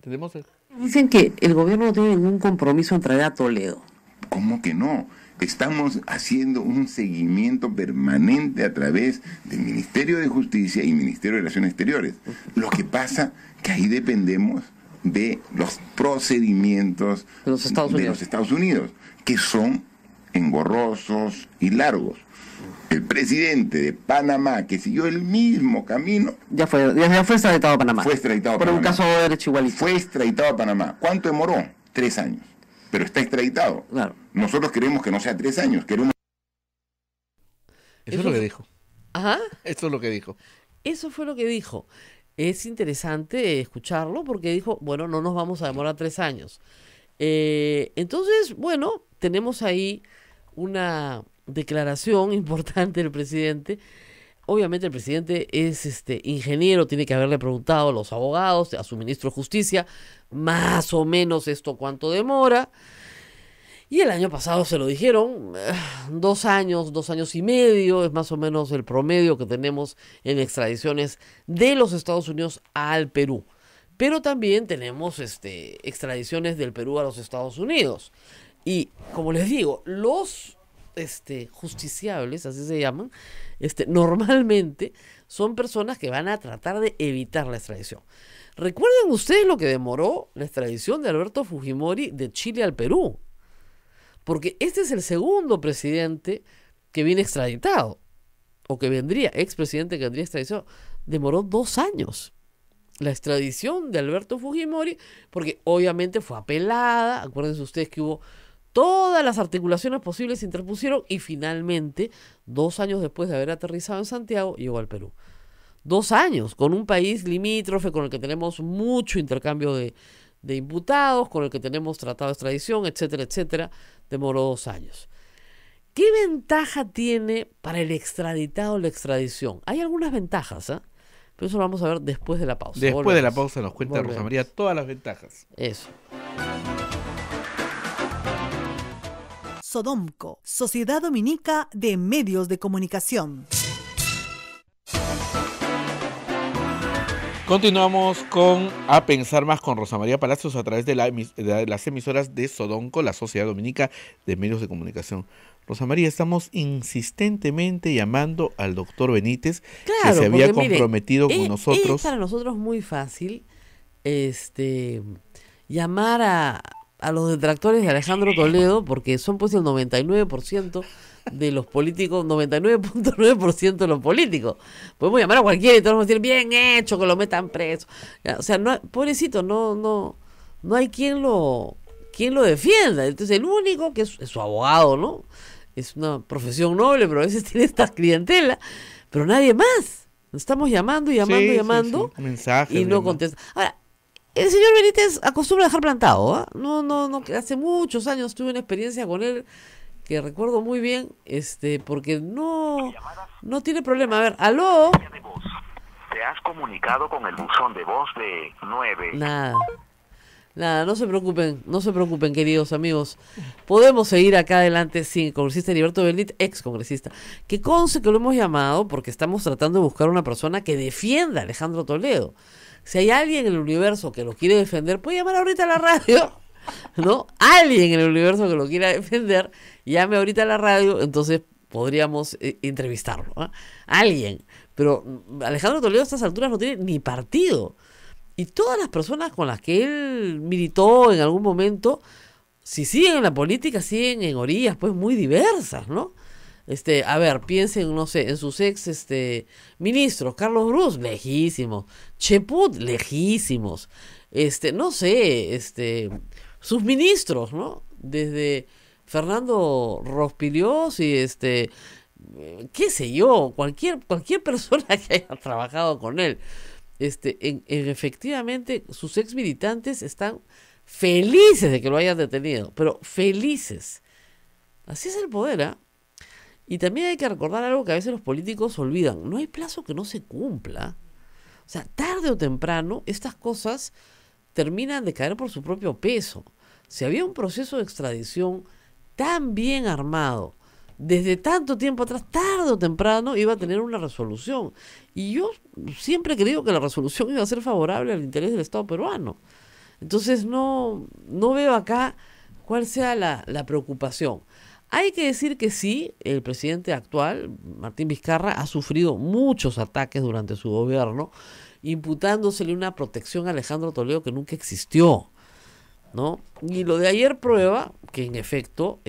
Tenemos el... Dicen que el gobierno no tiene ningún compromiso en traer a Toledo. ¿Cómo que no? Estamos haciendo un seguimiento permanente a través del Ministerio de Justicia y Ministerio de Relaciones Exteriores. Lo que pasa que ahí dependemos de los procedimientos De los Estados Unidos. que son engorrosos y largos. El presidente de Panamá, que siguió el mismo camino, Ya fue extraditado a Panamá. fue extraditado a Por un Panamá. caso de derecho igualista. Fue extraditado a Panamá. ¿Cuánto demoró? 3 años. Pero está extraditado. Claro. Nosotros queremos que no sea 3 años, queremos... Eso es lo que dijo. Ajá. Eso es lo que dijo. Eso fue lo que dijo. Es interesante escucharlo porque dijo, bueno, no nos vamos a demorar 3 años. Entonces, bueno, tenemos ahí una declaración importante del presidente. Obviamente el presidente es ingeniero, tiene que haberle preguntado a los abogados, a su ministro de Justicia, más o menos esto cuánto demora. Y el año pasado se lo dijeron, 2 años, 2 años y medio, es más o menos el promedio que tenemos en extradiciones de los Estados Unidos al Perú. Pero también tenemos extradiciones del Perú a los Estados Unidos. Y como les digo, los justiciables, así se llaman, normalmente son personas que van a tratar de evitar la extradición. ¿Recuerdan ustedes lo que demoró la extradición de Alberto Fujimori de Chile al Perú? Porque este es el segundo presidente que viene extraditado, o que vendría, expresidente que vendría extraditado. Demoró 2 años la extradición de Alberto Fujimori, porque obviamente fue apelada. Acuérdense ustedes que hubo todas las articulaciones posibles, se interpusieron y finalmente, 2 años después de haber aterrizado en Santiago, llegó al Perú. 2 años, con un país limítrofe con el que tenemos mucho intercambio de imputados, con el que tenemos tratado de extradición, etcétera, etcétera. Demoró 2 años. ¿Qué ventaja tiene para el extraditado la extradición? Hay algunas ventajas, ¿eh? Pero eso lo vamos a ver después de la pausa. Después de la Volvemos. pausa nos cuenta Volvemos. Rosa María todas las ventajas. Eso. Sodomco, Sociedad Dominica de Medios de Comunicación. Continuamos con A Pensar Más con Rosa María Palacios a través de las emisoras de Sodomco, la Sociedad Dominica de Medios de Comunicación. Rosa María, estamos insistentemente llamando al doctor Benítez, que se había porque, mire, comprometido con es nosotros. para nosotros muy fácil llamar a los detractores de Alejandro Toledo, porque son pues el 99% de los políticos, 99.9% de los políticos. Podemos llamar a cualquiera y todos vamos a decir, bien hecho, que lo metan preso. O sea, no, pobrecito, no hay quien lo defienda. Entonces, el único que es su abogado, ¿no? Es una profesión noble, pero a veces tiene esta clientela, pero nadie más. Estamos llamando y llamando y llamando, sí. Mensajes, y no contesta. Ahora, el señor Benítez acostumbra a dejar plantado, ¿eh? No, que hace muchos años tuve una experiencia con él que recuerdo muy bien, porque no tiene problema. A ver, ¿aló? De voz. Te has comunicado con el buzón de voz de 9. Nada, no se preocupen, queridos amigos. Podemos seguir acá adelante sin el congresista Heriberto Benítez, ex congresista. Que conste que lo hemos llamado porque estamos tratando de buscar una persona que defienda a Alejandro Toledo. Si hay alguien en el universo que lo quiere defender, puede llamar ahorita a la radio, ¿no? Alguien en el universo que lo quiera defender, llame ahorita a la radio, entonces podríamos entrevistarlo, ¿ah? Alguien. Pero Alejandro Toledo a estas alturas no tiene ni partido. Y todas las personas con las que él militó en algún momento, si siguen en la política, siguen en orillas pues muy diversas, ¿no? A ver, piensen, no sé, en sus ex ministros, Carlos Brus, lejísimos, Cheput, lejísimos, no sé, sus ministros, ¿no? Desde Fernando Rospiglios y qué sé yo, cualquier persona que haya trabajado con él, efectivamente sus ex militantes están felices de que lo hayan detenido, pero felices. Así es el poder, ¿ah? Y también hay que recordar algo que a veces los políticos olvidan. No hay plazo que no se cumpla. O sea, tarde o temprano, estas cosas terminan de caer por su propio peso. Si había un proceso de extradición tan bien armado, desde tanto tiempo atrás, tarde o temprano iba a tener una resolución. Y yo siempre he creído que la resolución iba a ser favorable al interés del Estado peruano. Entonces no veo acá cuál sea la preocupación. Hay que decir que sí, el presidente actual, Martín Vizcarra, ha sufrido muchos ataques durante su gobierno, imputándosele una protección a Alejandro Toledo que nunca existió, ¿no? Y lo de ayer prueba que en efecto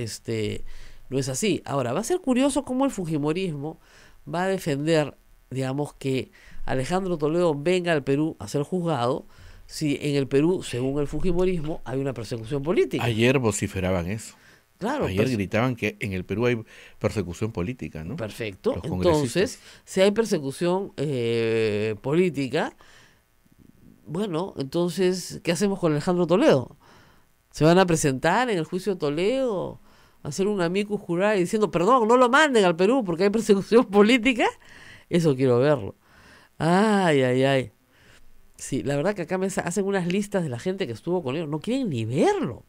no es así. Ahora, va a ser curioso cómo el fujimorismo va a defender, digamos, que Alejandro Toledo venga al Perú a ser juzgado, si en el Perú, según el fujimorismo, hay una persecución política. Ayer vociferaban eso. Claro, ayer gritaban que en el Perú hay persecución política, ¿no? Perfecto. Entonces, si hay persecución política, bueno, entonces, ¿qué hacemos con Alejandro Toledo? ¿Se van a presentar en el juicio de Toledo, a hacer un amicus curiae diciendo, perdón, no lo manden al Perú porque hay persecución política? Eso quiero verlo. Ay, ay, ay. Sí, la verdad que acá me hacen unas listas de la gente que estuvo con ellos, no quieren ni verlo.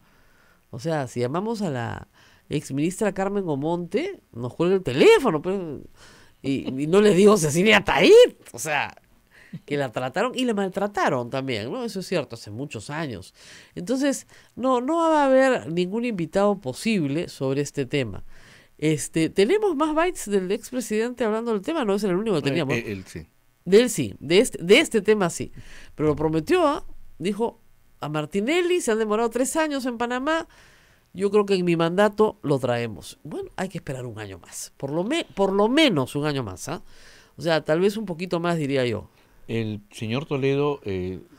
O sea, si llamamos a la exministra Carmen Omonte, nos cuelga el teléfono, pues, y no le digo Cecilia Taid, o sea, que la trataron y la maltrataron también, ¿no? Eso es cierto, hace muchos años. Entonces, no va a haber ningún invitado posible sobre este tema. ¿Tenemos más bytes del expresidente hablando del tema? No es el único que teníamos. Él sí. De él sí, de este tema sí. Pero lo prometió, dijo... A Martinelli se han demorado 3 años en Panamá. Yo creo que en mi mandato lo traemos. Bueno, hay que esperar un año más. Por lo menos un año más. ¿Ah? O sea, tal vez un poquito más, diría yo. El señor Toledo,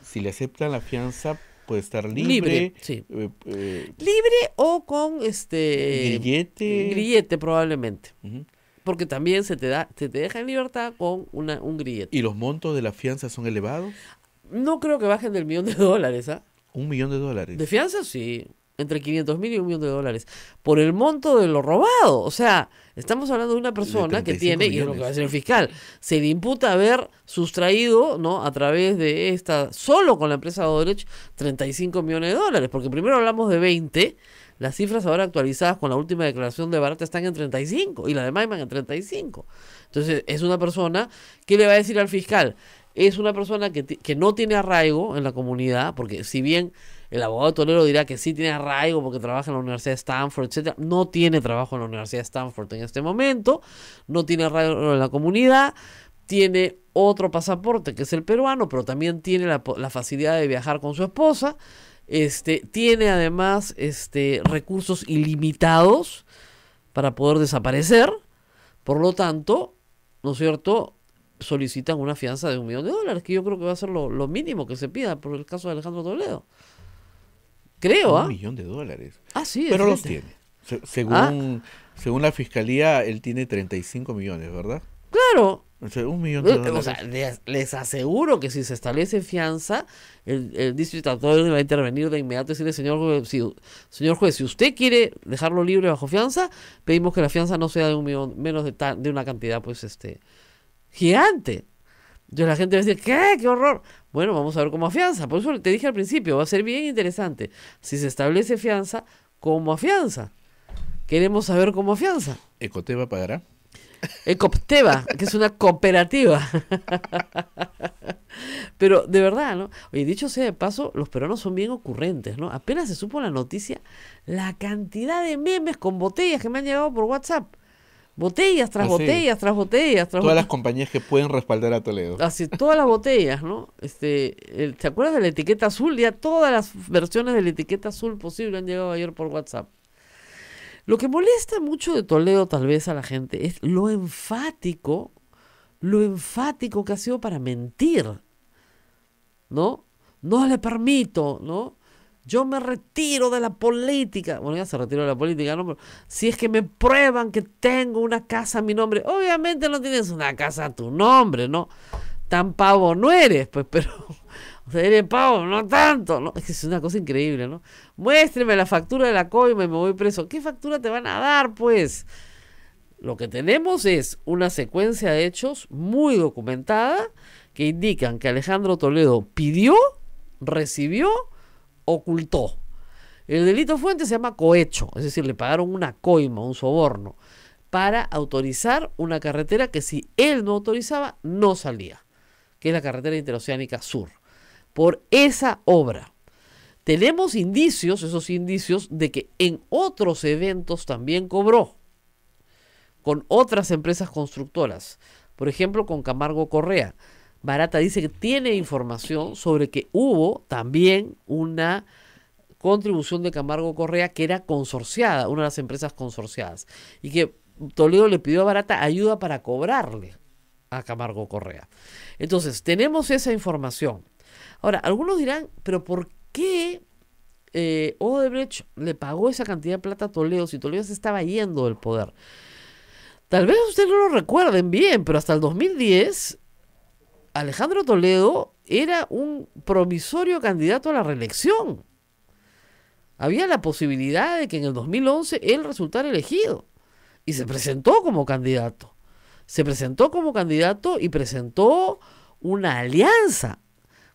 si le aceptan la fianza, puede estar libre. Libre, sí. Libre o con grillete probablemente. Uh-huh. Porque también se te deja en libertad con un grillete. ¿Y los montos de la fianza son elevados? No creo que bajen del $1.000.000, ¿ah? $1.000.000. ¿De fianza? Sí. Entre 500,000 y $1.000.000. Por el monto de lo robado. O sea, estamos hablando de una persona que tiene, millones. Y es lo que va a hacer el fiscal, se le imputa haber sustraído, ¿no? A través de solo con la empresa Odebrecht, $35 millones. Porque primero hablamos de 20. Las cifras ahora actualizadas con la última declaración de Barata están en 35 y la de Maiman en 35. Entonces, es una persona que le va a decir al fiscal... Es una persona que no tiene arraigo en la comunidad, porque si bien el abogado Toledo dirá que sí tiene arraigo porque trabaja en la Universidad de Stanford, etcétera, no tiene trabajo en la Universidad de Stanford en este momento, no tiene arraigo en la comunidad, tiene otro pasaporte que es el peruano, pero también tiene la facilidad de viajar con su esposa, tiene además recursos ilimitados para poder desaparecer, por lo tanto, ¿no es cierto?, solicitan una fianza de $1.000.000, que yo creo que va a ser lo mínimo que se pida por el caso de Alejandro Toledo. Creo, ¿ah? $1.000.000. Ah, sí. Pero los tiene. Según la fiscalía, él tiene 35 millones, ¿verdad? Claro. O sea, $1.000.000. O sea, les aseguro que si se establece fianza, el District Attorney va a intervenir de inmediato y decirle, señor juez, si usted quiere dejarlo libre bajo fianza, pedimos que la fianza no sea de $1 millón, menos de una cantidad, pues, gigante. Entonces la gente va a decir, ¿qué horror? Bueno, vamos a ver cómo afianza. Por eso te dije al principio, va a ser bien interesante. Si se establece fianza, ¿cómo afianza? Queremos saber cómo afianza. ¿Ecoteva pagará? Ecopteva, que es una cooperativa. Pero de verdad, ¿no? Oye, dicho sea de paso, los peruanos son bien ocurrentes, ¿no? Apenas se supo la noticia, la cantidad de memes con botellas que me han llegado por WhatsApp. Botellas tras Ah, sí. botellas, tras botellas, tras Todas las botellas. compañías que pueden respaldar a Toledo. Así, todas las botellas, ¿no? ¿Te acuerdas de la etiqueta azul? Ya todas las versiones de la etiqueta azul posible han llegado ayer por WhatsApp. Lo que molesta mucho de Toledo, tal vez, a la gente es lo enfático que ha sido para mentir, ¿no? No le permito, ¿no? Yo me retiro de la política. Bueno, ya se retiró de la política, ¿no? Pero si es que me prueban que tengo una casa a mi nombre, obviamente no tienes una casa a tu nombre, ¿no? Tan pavo no eres, pues, pero... O sea, eres pavo, no tanto, ¿no? Es que es una cosa increíble, ¿no? Muéstreme la factura de la coima y me voy preso. ¿Qué factura te van a dar, pues? Lo que tenemos es una secuencia de hechos muy documentada que indican que Alejandro Toledo pidió, recibió, ocultó. El delito fuente se llama cohecho, es decir, le pagaron una coima, un soborno, para autorizar una carretera que si él no autorizaba, no salía, que es la carretera interoceánica sur. Por esa obra. Tenemos indicios, esos indicios, de que en otros eventos también cobró, con otras empresas constructoras, por ejemplo con Camargo Correa. Barata dice que tiene información sobre que hubo también una contribución de Camargo Correa que era consorciada, una de las empresas consorciadas, y que Toledo le pidió a Barata ayuda para cobrarle a Camargo Correa. Entonces, tenemos esa información. Ahora, algunos dirán, pero ¿por qué Odebrecht le pagó esa cantidad de plata a Toledo si Toledo se estaba yendo del poder? Tal vez ustedes no lo recuerden bien, pero hasta el 2010 Alejandro Toledo era un promisorio candidato a la reelección. Había la posibilidad de que en el 2011 él resultara elegido. Y se presentó como candidato. Se presentó como candidato y presentó una alianza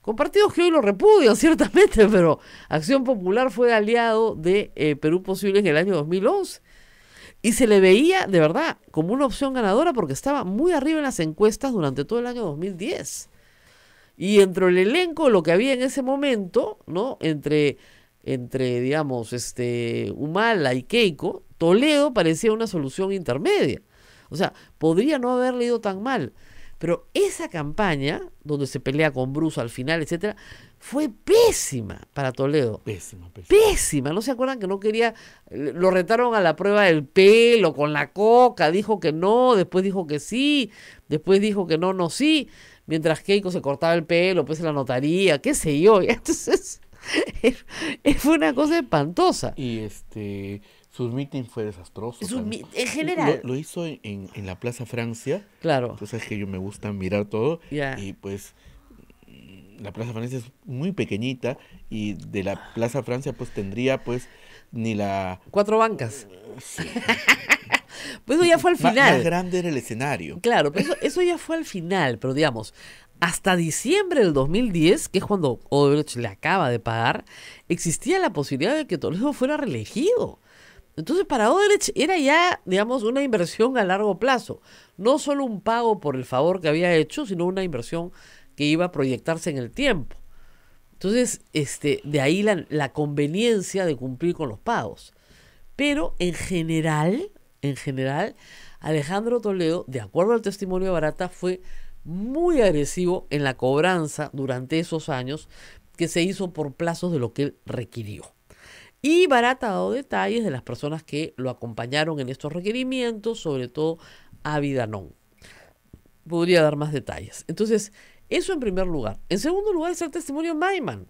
con partidos que hoy lo repudian, ciertamente, pero Acción Popular fue aliado de Perú Posible en el año 2011. Y se le veía, de verdad, como una opción ganadora porque estaba muy arriba en las encuestas durante todo el año 2010. Y entre el elenco, lo que había en ese momento, ¿no? Entre digamos, Humala y Keiko, Toledo parecía una solución intermedia. O sea, podría no haberle ido tan mal. Pero esa campaña, donde se pelea con Bruce al final, etcétera, fue pésima para Toledo. Pésima. Pésima. ¿No se acuerdan que no quería? Lo retaron a la prueba del pelo, con la coca, dijo que no, después dijo que sí, después dijo que no, sí, mientras Keiko se cortaba el pelo, pues se la notaría, qué sé yo. Entonces, fue una cosa espantosa. Y su meeting fue desastroso. En general. Lo hizo en la Plaza Francia. Claro. Tú sabes que yo me gusta mirar todo. Ya. Y pues la Plaza Francia es muy pequeñita. Y de la Plaza Francia pues tendría pues ni la... 4 bancas. Sí. Pues eso ya fue al final. Más grande era el escenario. Claro, pero eso ya fue al final. Pero digamos, hasta diciembre del 2010, que es cuando Odebrecht le acaba de pagar, existía la posibilidad de que Toledo fuera reelegido. Entonces para Odebrecht era ya, digamos, una inversión a largo plazo. No solo un pago por el favor que había hecho, sino una inversión que iba a proyectarse en el tiempo. Entonces, de ahí la conveniencia de cumplir con los pagos. Pero en general, Alejandro Toledo, de acuerdo al testimonio de Barata, fue muy agresivo en la cobranza durante esos años que se hizo por plazos de lo que él requirió. Y Barata ha dado detalles de las personas que lo acompañaron en estos requerimientos, sobre todo Avi Danón. Podría dar más detalles. Entonces, eso en primer lugar. En segundo lugar está el testimonio de Maiman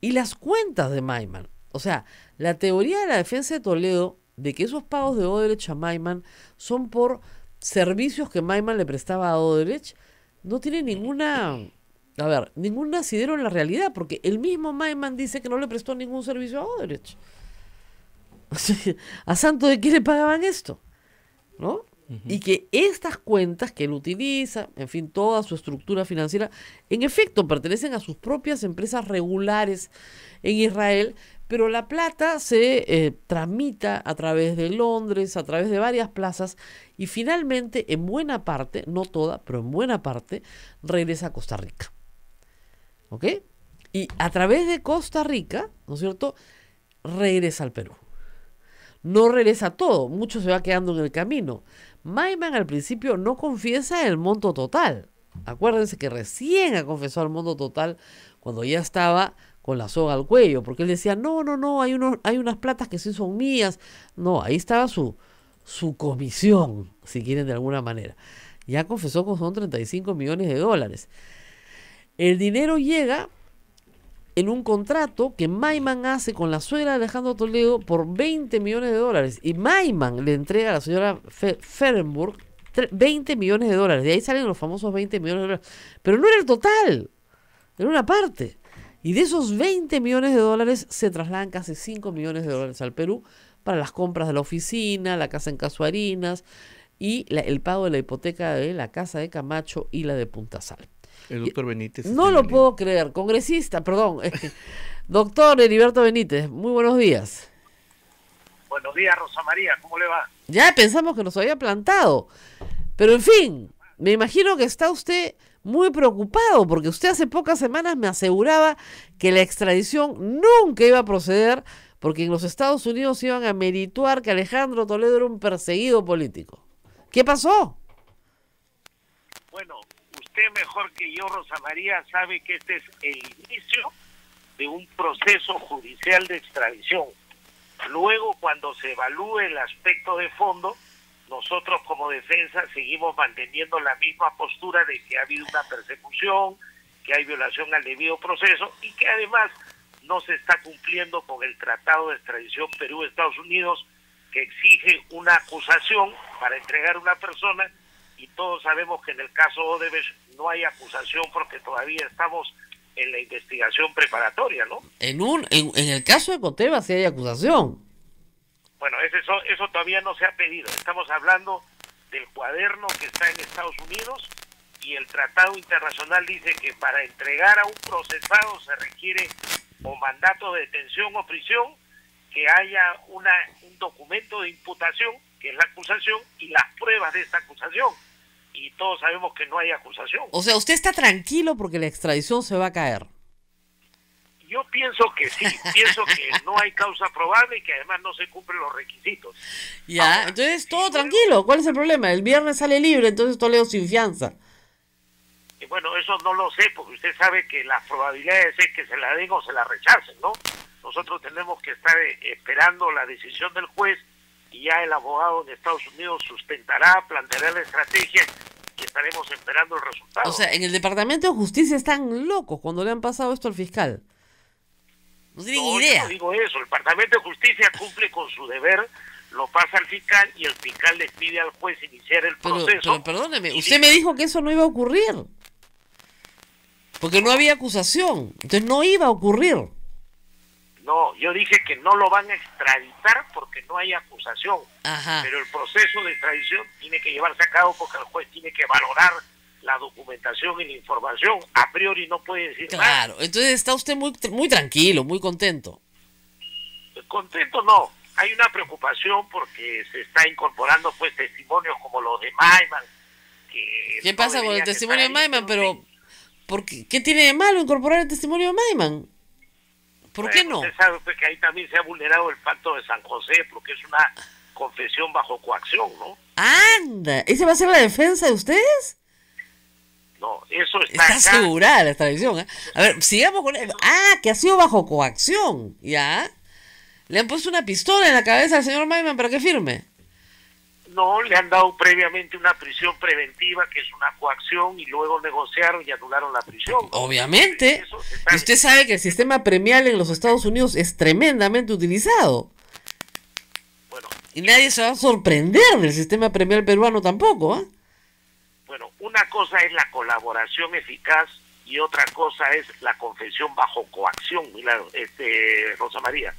y las cuentas de Maiman. O sea, la teoría de la defensa de Toledo de que esos pagos de Odebrecht a Maiman son por servicios que Maiman le prestaba a Odebrecht no tiene ningún asidero en la realidad, porque el mismo Maiman dice que no le prestó ningún servicio a Odebrecht. ¿A santo de qué le pagaban esto? ¿No? Uh-huh. Y que estas cuentas que él utiliza, en fin, toda su estructura financiera, en efecto pertenecen a sus propias empresas regulares en Israel, pero la plata se tramita a través de Londres, a través de varias plazas, y finalmente, en buena parte, no toda, pero en buena parte, regresa a Costa Rica. ¿Ok? Y a través de Costa Rica, ¿no es cierto?, regresa al Perú. No regresa todo, mucho se va quedando en el camino. Maiman al principio no confiesa el monto total. Acuérdense que recién ha confesado el monto total cuando ya estaba con la soga al cuello, porque él decía, no, hay unas platas que sí son mías. No, ahí estaba su comisión, si quieren de alguna manera. Ya confesó que son 35 millones de dólares. El dinero llega en un contrato que Maiman hace con la suegra de Alejandro Toledo por 20 millones de dólares. Y Maiman le entrega a la señora Ferenburg 20 millones de dólares. De ahí salen los famosos 20 millones de dólares. Pero no era el total, era una parte. Y de esos 20 millones de dólares se trasladan casi 5 millones de dólares al Perú para las compras de la oficina, la casa en Casuarinas y el pago de la hipoteca de la casa de Camacho y la de Punta Sal. El doctor Benítez. No lo puedo creer. Congresista, perdón. Doctor Heriberto Benítez, muy buenos días. Buenos días, Rosa María, ¿cómo le va? Ya pensamos que nos había plantado. Pero en fin, me imagino que está usted muy preocupado porque usted hace pocas semanas me aseguraba que la extradición nunca iba a proceder porque en los Estados Unidos iban a merituar que Alejandro Toledo era un perseguido político. ¿Qué pasó? Bueno, usted mejor que yo, Rosa María, sabe que este es el inicio de un proceso judicial de extradición. Luego, cuando se evalúe el aspecto de fondo, nosotros como defensa seguimos manteniendo la misma postura de que ha habido una persecución, que hay violación al debido proceso y que además no se está cumpliendo con el Tratado de Extradición Perú-Estados Unidos, que exige una acusación para entregar a una persona, y todos sabemos que en el caso Odebrecht no hay acusación porque todavía estamos en la investigación preparatoria, ¿no? En el caso de Coteva sí hay acusación. Bueno, eso todavía no se ha pedido. Estamos hablando del cuaderno que está en Estados Unidos, y el tratado internacional dice que para entregar a un procesado se requiere o mandato de detención o prisión, que haya un documento de imputación, que es la acusación, y las pruebas de esta acusación. Y todos sabemos que no hay acusación. O sea, usted está tranquilo porque la extradición se va a caer. Yo pienso que sí, pienso que no hay causa probable y que además no se cumplen los requisitos. Ya, ahora, entonces todo tranquilo. ¿Cuál es el problema? El viernes sale libre, entonces Toledo sin fianza. Bueno, eso no lo sé, porque usted sabe que las probabilidades es que se la den o se la rechacen, ¿no? Nosotros tenemos que estar esperando la decisión del juez, y ya el abogado en Estados Unidos sustentará, planteará la estrategia y estaremos esperando el resultado. O sea, en el Departamento de Justicia están locos cuando le han pasado esto al fiscal. No tienen idea. Yo no digo eso, el Departamento de Justicia cumple con su deber, lo pasa al fiscal y el fiscal le pide al juez iniciar el proceso. Pero perdóneme, usted me dijo que eso no iba a ocurrir. Porque no había acusación, entonces no iba a ocurrir. No, yo dije que no lo van a extraditar porque no hay acusación. Ajá. Pero el proceso de extradición tiene que llevarse a cabo porque el juez tiene que valorar la documentación y la información. A priori no puede decir nada. Claro, entonces está usted muy tranquilo, muy contento. Contento no, hay una preocupación porque se está incorporando pues testimonios como los de Maiman. ¿Qué pasa con el testimonio de Maiman? Pero ¿qué tiene de malo incorporar el testimonio de Maiman? ¿Por qué no? Usted sabe pues, que ahí también se ha vulnerado el pacto de San José porque es una confesión bajo coacción, ¿no? ¡Anda! ¿Esa va a ser la defensa de ustedes? No, eso está acá. Asegurada la extradición, ¿eh? A ver, sigamos con... que ha sido bajo coacción, ¿ya? ¿Le han puesto una pistola en la cabeza al señor Maiman para que firme? No, le han dado previamente una prisión preventiva, que es una coacción, y luego negociaron y anularon la prisión. Obviamente. Y usted sabe que el sistema premial en los Estados Unidos es tremendamente utilizado. Bueno, y nadie se va a sorprender del sistema premial peruano tampoco, ¿eh? Bueno, una cosa es la colaboración eficaz y otra cosa es la confesión bajo coacción, Rosa María.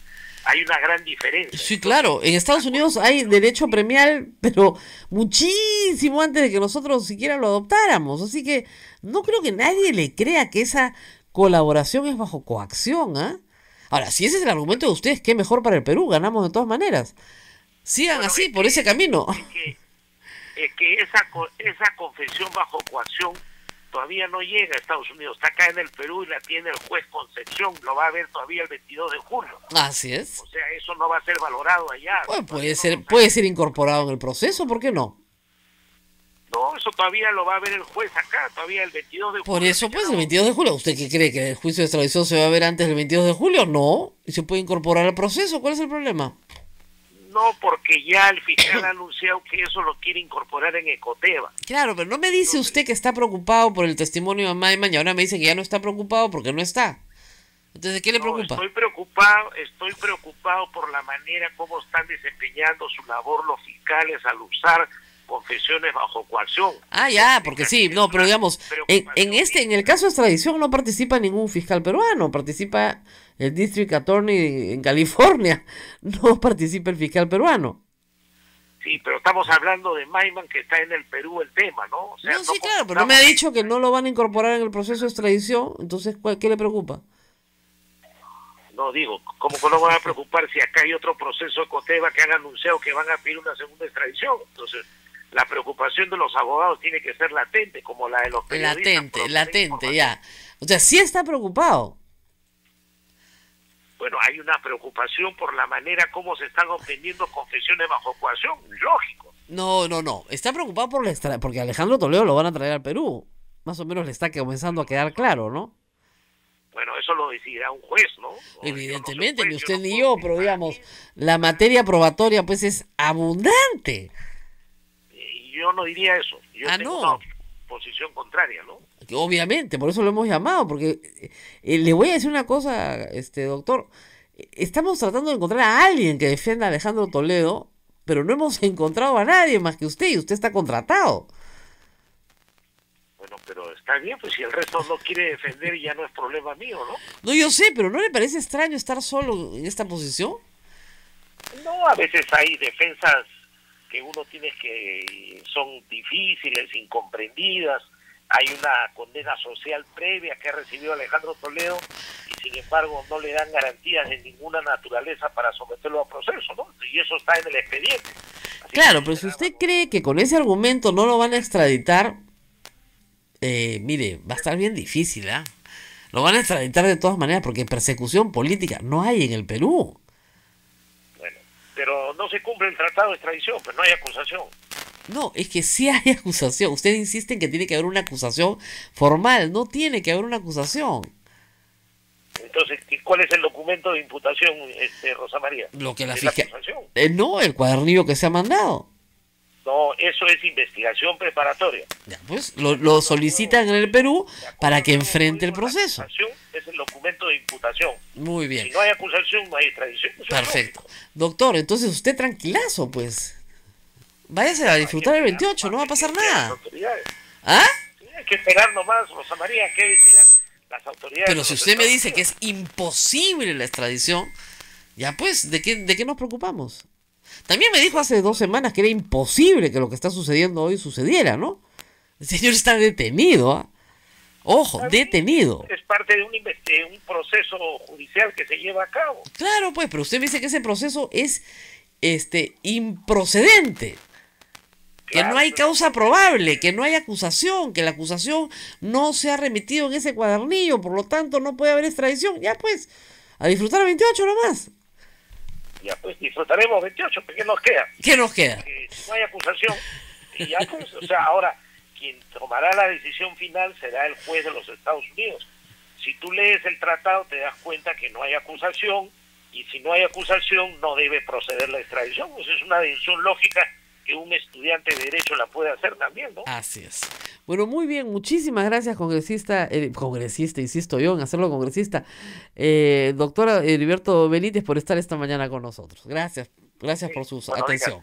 Hay una gran diferencia. Sí, claro. En Estados Unidos hay derecho premial, pero muchísimo antes de que nosotros siquiera lo adoptáramos. Así que no creo que nadie le crea que esa colaboración es bajo coacción, ¿ah? Ahora, si ese es el argumento de ustedes, qué mejor para el Perú, ganamos de todas maneras. Sigan así, por ese camino. Es que esa confesión bajo coacción todavía no llega a Estados Unidos, está acá en el Perú y la tiene el juez Concepción, lo va a ver todavía el 22 de julio. Así es. O sea, eso no va a ser valorado allá. Bueno, puede ser incorporado en el proceso, ¿por qué no? No, eso todavía lo va a ver el juez acá, todavía el 22 de julio. Por eso, pues, el 22 de julio. ¿Usted qué cree? ¿Que el juicio de extradición se va a ver antes del 22 de julio? No. ¿Y se puede incorporar al proceso? ¿Cuál es el problema? No, porque ya el fiscal ha anunciado que eso lo quiere incorporar en Ecoteva. Claro, pero no me dice usted que está preocupado por el testimonio de mamá de mañana. Ahora me dice que ya no está preocupado porque no está. Entonces, ¿qué le preocupa? Estoy preocupado por la manera como están desempeñando su labor los fiscales al usar confesiones bajo coacción. Ah, ya, porque sí, no, pero digamos, en el caso de extradición no participa ningún fiscal peruano, participa el District Attorney en California, no participa el fiscal peruano. Sí, pero estamos hablando de Maiman, que está en el Perú el tema, ¿no? O sea, no, sí, claro, pero no me ha dicho que no lo van a incorporar en el proceso de extradición, entonces, ¿qué le preocupa? No, digo, ¿cómo que no van a preocupar si acá hay otro proceso de Coteva que han anunciado que van a pedir una segunda extradición? Entonces, la preocupación de los abogados tiene que ser latente, como la de los periodistas. Latente, ya. O sea, sí está preocupado. Bueno, hay una preocupación por la manera como se están obteniendo confesiones bajo coacción, lógico. No. Está preocupado porque Alejandro Toledo lo van a traer al Perú. Más o menos le está comenzando a quedar claro, ¿no? Bueno, eso lo decidirá un juez, ¿no? Evidentemente, ni usted ni yo, pero digamos, la materia probatoria pues es abundante. Yo no diría eso. Yo tengo una posición contraria, ¿no? Obviamente, por eso lo hemos llamado, porque le voy a decir una cosa, doctor. Estamos tratando de encontrar a alguien que defienda a Alejandro Toledo, pero no hemos encontrado a nadie más que usted, y usted está contratado. Bueno, pero está bien, pues si el resto no quiere defender ya no es problema mío, ¿no? No, yo sé, pero ¿no le parece extraño estar solo en esta posición? No, a veces hay defensas que uno tiene que son difíciles, incomprendidas. Hay una condena social previa que ha recibido Alejandro Toledo y sin embargo no le dan garantías de ninguna naturaleza para someterlo a proceso, ¿no? Y eso está en el expediente. Claro, pero si usted cree que con ese argumento no lo van a extraditar, mire, va a estar bien difícil, ¿ah? Lo van a extraditar de todas maneras porque persecución política no hay en el Perú. Bueno, pero no se cumple el tratado de extradición, pero no hay acusación. No, es que sí hay acusación. Usted insiste en que tiene que haber una acusación formal. No tiene que haber una acusación. Entonces, ¿cuál es el documento de imputación, Rosa María? Lo que la fiscalía. No, el cuadernillo que se ha mandado. No, eso es investigación preparatoria. Ya, pues lo solicitan en el Perú para que enfrente el proceso. Es el documento de imputación. Muy bien. Si no hay acusación, no hay extradición. Perfecto. Doctor, entonces usted tranquilazo, pues. Váyase a disfrutar el 28, no va a pasar nada. ¿Ah? Sí, hay que esperar nomás, Rosa María, que decidan las autoridades. Pero si usted me dice que es imposible la extradición, ya pues, ¿de qué nos preocupamos? También me dijo hace 2 semanas que era imposible que lo que está sucediendo hoy sucediera, ¿no? El señor está detenido, ¿ah? Ojo, detenido. Es parte de un proceso judicial que se lleva a cabo. Claro, pues, pero usted me dice que ese proceso es improcedente. Que no hay causa probable, que no hay acusación, que la acusación no se ha remitido en ese cuadernillo, por lo tanto no puede haber extradición. Ya pues, a disfrutar el 28 nomás. Ya pues, disfrutaremos 28, ¿qué nos queda? ¿Qué nos queda? No hay acusación. Y ya pues, o sea, ahora, quien tomará la decisión final será el juez de los Estados Unidos. Si tú lees el tratado te das cuenta que no hay acusación, y si no hay acusación no debe proceder la extradición. Pues es una decisión lógica que un estudiante de Derecho la puede hacer también, ¿no? Así es. Bueno, muy bien, muchísimas gracias, congresista, insisto yo en hacerlo congresista, doctor Heriberto Benítez, por estar esta mañana con nosotros. Gracias por su atención.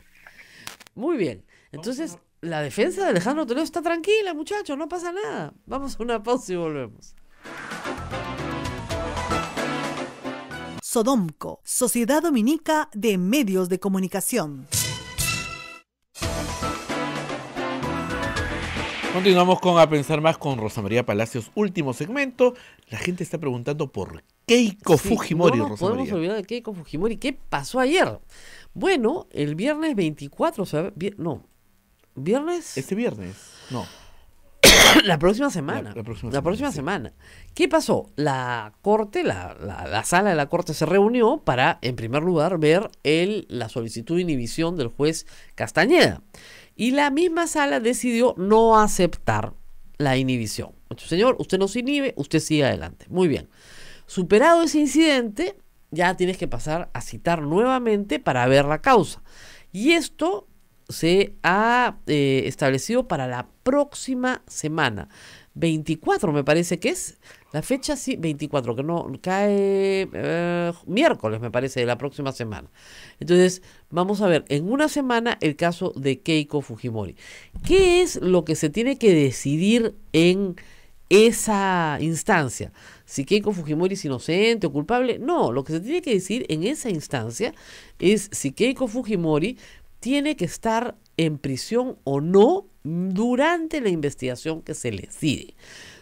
Muy bien, entonces la defensa de Alejandro Toledo está tranquila, muchachos, no pasa nada. Vamos a una pausa y volvemos. Sodomco, Sociedad Dominica de Medios de Comunicación. Continuamos con A Pensar Más con Rosa María Palacios. Último segmento. La gente está preguntando por Keiko Fujimori, no nos Rosa podemos María. olvidar de Keiko Fujimori. ¿Qué pasó ayer? Bueno, el viernes 24, ¿viernes? Este viernes, no. La próxima semana. La próxima semana. ¿Qué pasó? La corte, la sala de la corte se reunió para, en primer lugar, ver la solicitud de inhibición del juez Castañeda. Y la misma sala decidió no aceptar la inhibición. Señor, usted no se inhibe, usted sigue adelante. Muy bien. Superado ese incidente, ya tienes que pasar a citar nuevamente para ver la causa. Y esto se ha establecido para la próxima semana. 24 me parece que es. La fecha sí, 24, que no cae miércoles me parece de la próxima semana. Entonces, vamos a ver en una semana el caso de Keiko Fujimori. ¿Qué es lo que se tiene que decidir en esa instancia? Si Keiko Fujimori es inocente o culpable. No, lo que se tiene que decir en esa instancia es si Keiko Fujimori tiene que estar en prisión o no durante la investigación que se le sigue.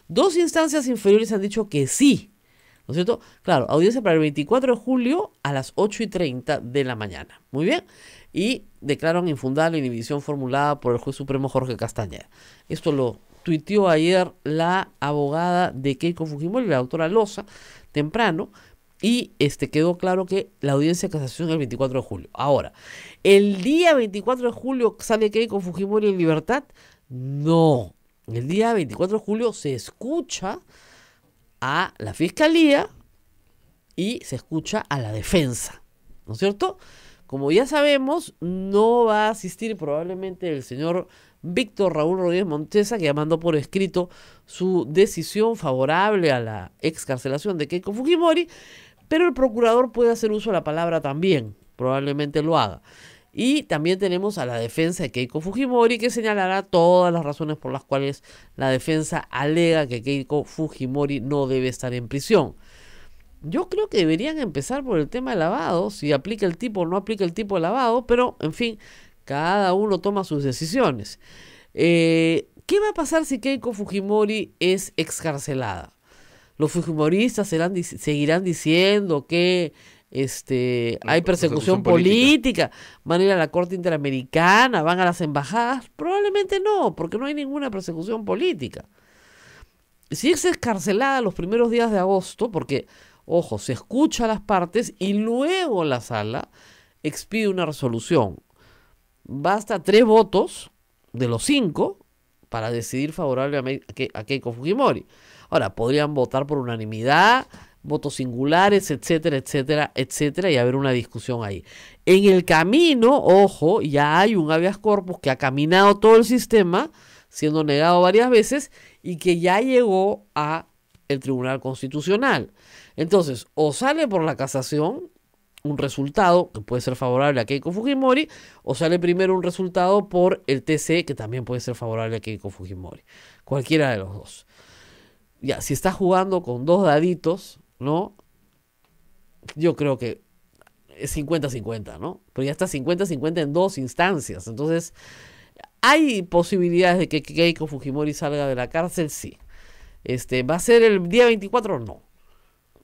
2 instancias inferiores han dicho que sí, ¿no es cierto? Claro, audiencia para el 24 de julio a las 8:30 de la mañana. Muy bien. Y declaran infundada la inhibición formulada por el juez supremo Jorge Castañeda. Esto lo tuiteó ayer la abogada de Keiko Fujimori, la doctora Loza, temprano, y quedó claro que la audiencia de casación es el 24 de julio. Ahora, ¿el día 24 de julio sale Keiko Fujimori en libertad? No. El día 24 de julio se escucha a la fiscalía y se escucha a la defensa, ¿no es cierto? Como ya sabemos, no va a asistir probablemente el señor Víctor Raúl Rodríguez Montesa, que ya mandó por escrito su decisión favorable a la excarcelación de Keiko Fujimori, pero el procurador puede hacer uso de la palabra también, probablemente lo haga. Y también tenemos a la defensa de Keiko Fujimori, que señalará todas las razones por las cuales la defensa alega que Keiko Fujimori no debe estar en prisión. Yo creo que deberían empezar por el tema de lavado, si aplica el tipo o no aplica el tipo de lavado, pero en fin, cada uno toma sus decisiones. ¿Qué va a pasar si Keiko Fujimori es excarcelada? Los fujimoristas seguirán diciendo que hay persecución política, van a ir a la Corte Interamericana, van a las embajadas. Probablemente no, porque no hay ninguna persecución política. Si es excarcelada los primeros días de agosto, porque, ojo, se escucha a las partes y luego la sala expide una resolución. Basta 3 votos de los 5 para decidir favorable a Keiko Fujimori. Ahora, podrían votar por unanimidad, votos singulares, etcétera, etcétera, etcétera, y haber una discusión ahí. En el camino, ojo, ya hay un habeas corpus que ha caminado todo el sistema, siendo negado varias veces, y que ya llegó a el Tribunal Constitucional. Entonces, o sale por la casación un resultado que puede ser favorable a Keiko Fujimori, o sale primero un resultado por el TC que también puede ser favorable a Keiko Fujimori. Cualquiera de los dos. Ya, si está jugando con 2 daditos, ¿no? Yo creo que es 50-50, ¿no? Pero ya está 50-50 en 2 instancias. Entonces, ¿hay posibilidades de que Keiko Fujimori salga de la cárcel? Sí. ¿Va a ser el día 24? No.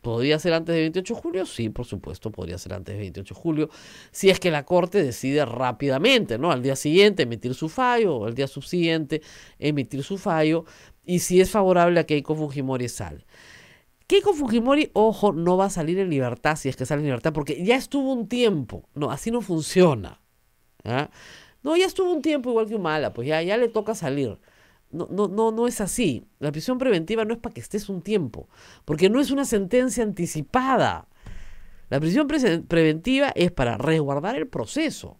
¿Podría ser antes del 28 de julio? Sí, por supuesto, podría ser antes del 28 de julio. Si es que la Corte decide rápidamente, ¿no? Al día siguiente emitir su fallo, o al día subsiguiente emitir su fallo. Y si es favorable a Keiko Fujimori, sale. Keiko Fujimori, ojo, no va a salir en libertad si es que sale en libertad, porque ya estuvo un tiempo. No, así no funciona. ¿Ah? No, ya estuvo un tiempo igual que Humala, pues ya le toca salir. No es así. La prisión preventiva no es para que estés un tiempo, porque no es una sentencia anticipada. La prisión preventiva es para resguardar el proceso.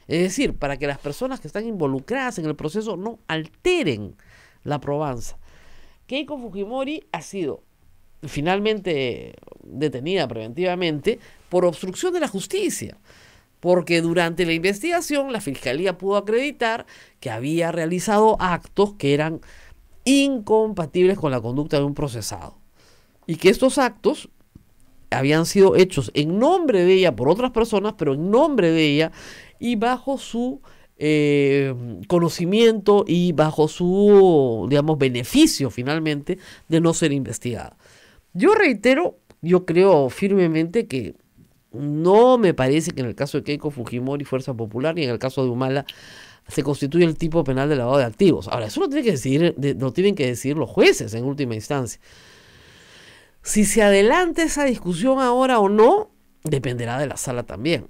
Es decir, para que las personas que están involucradas en el proceso no alteren la probanza. Keiko Fujimori ha sido finalmente detenida preventivamente por obstrucción de la justicia, porque durante la investigación la Fiscalía pudo acreditar que había realizado actos que eran incompatibles con la conducta de un procesado y que estos actos habían sido hechos en nombre de ella por otras personas, pero en nombre de ella y bajo su conocimiento y bajo su, digamos, beneficio finalmente de no ser investigada. Yo reitero, yo creo firmemente que no me parece que en el caso de Keiko Fujimori, Fuerza Popular, ni en el caso de Humala se constituye el tipo penal de lavado de activos. Ahora, eso lo tienen que decidir los jueces en última instancia. Si se adelanta esa discusión ahora o no, dependerá de la sala también.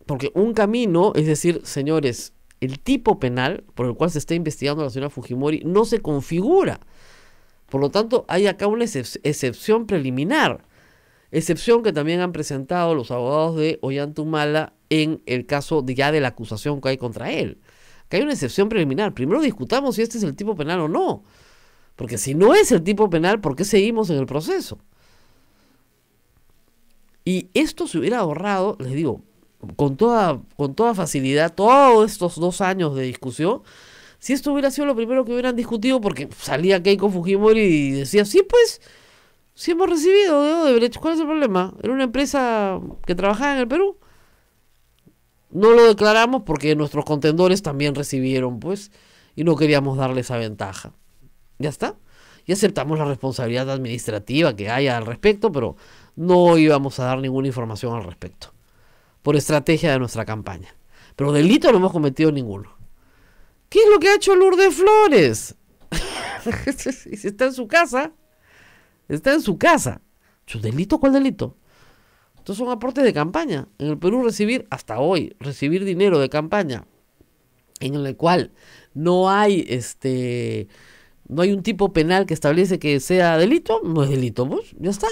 Porque un camino es decir, señores, el tipo penal por el cual se está investigando a la señora Fujimori no se configura. Por lo tanto, hay acá una excepción preliminar. Excepción que también han presentado los abogados de Ollantumala en el caso ya de la acusación que hay contra él. Que hay una excepción preliminar. Primero discutamos si este es el tipo penal o no. Porque si no es el tipo penal, ¿por qué seguimos en el proceso? Y esto se hubiera ahorrado, les digo, con toda facilidad, todos estos 2 años de discusión, si esto hubiera sido lo primero que hubieran discutido, porque salía Keiko Fujimori y decía, sí, pues, sí hemos recibido de Odebrecht, ¿cuál es el problema? Era una empresa que trabajaba en el Perú. No lo declaramos porque nuestros contendores también recibieron, pues, y no queríamos darle esa ventaja. Ya está. Y aceptamos la responsabilidad administrativa que haya al respecto, pero no íbamos a dar ninguna información al respecto, por estrategia de nuestra campaña. Pero delito no hemos cometido ninguno. ¿Qué es lo que ha hecho Lourdes Flores? Si está en su casa, está en su casa. ¿Su delito? ¿Cuál delito? Estos son aportes de campaña. En el Perú hasta hoy, recibir dinero de campaña en el cual no hay un tipo penal que establece que sea delito, no es delito, pues, ya está.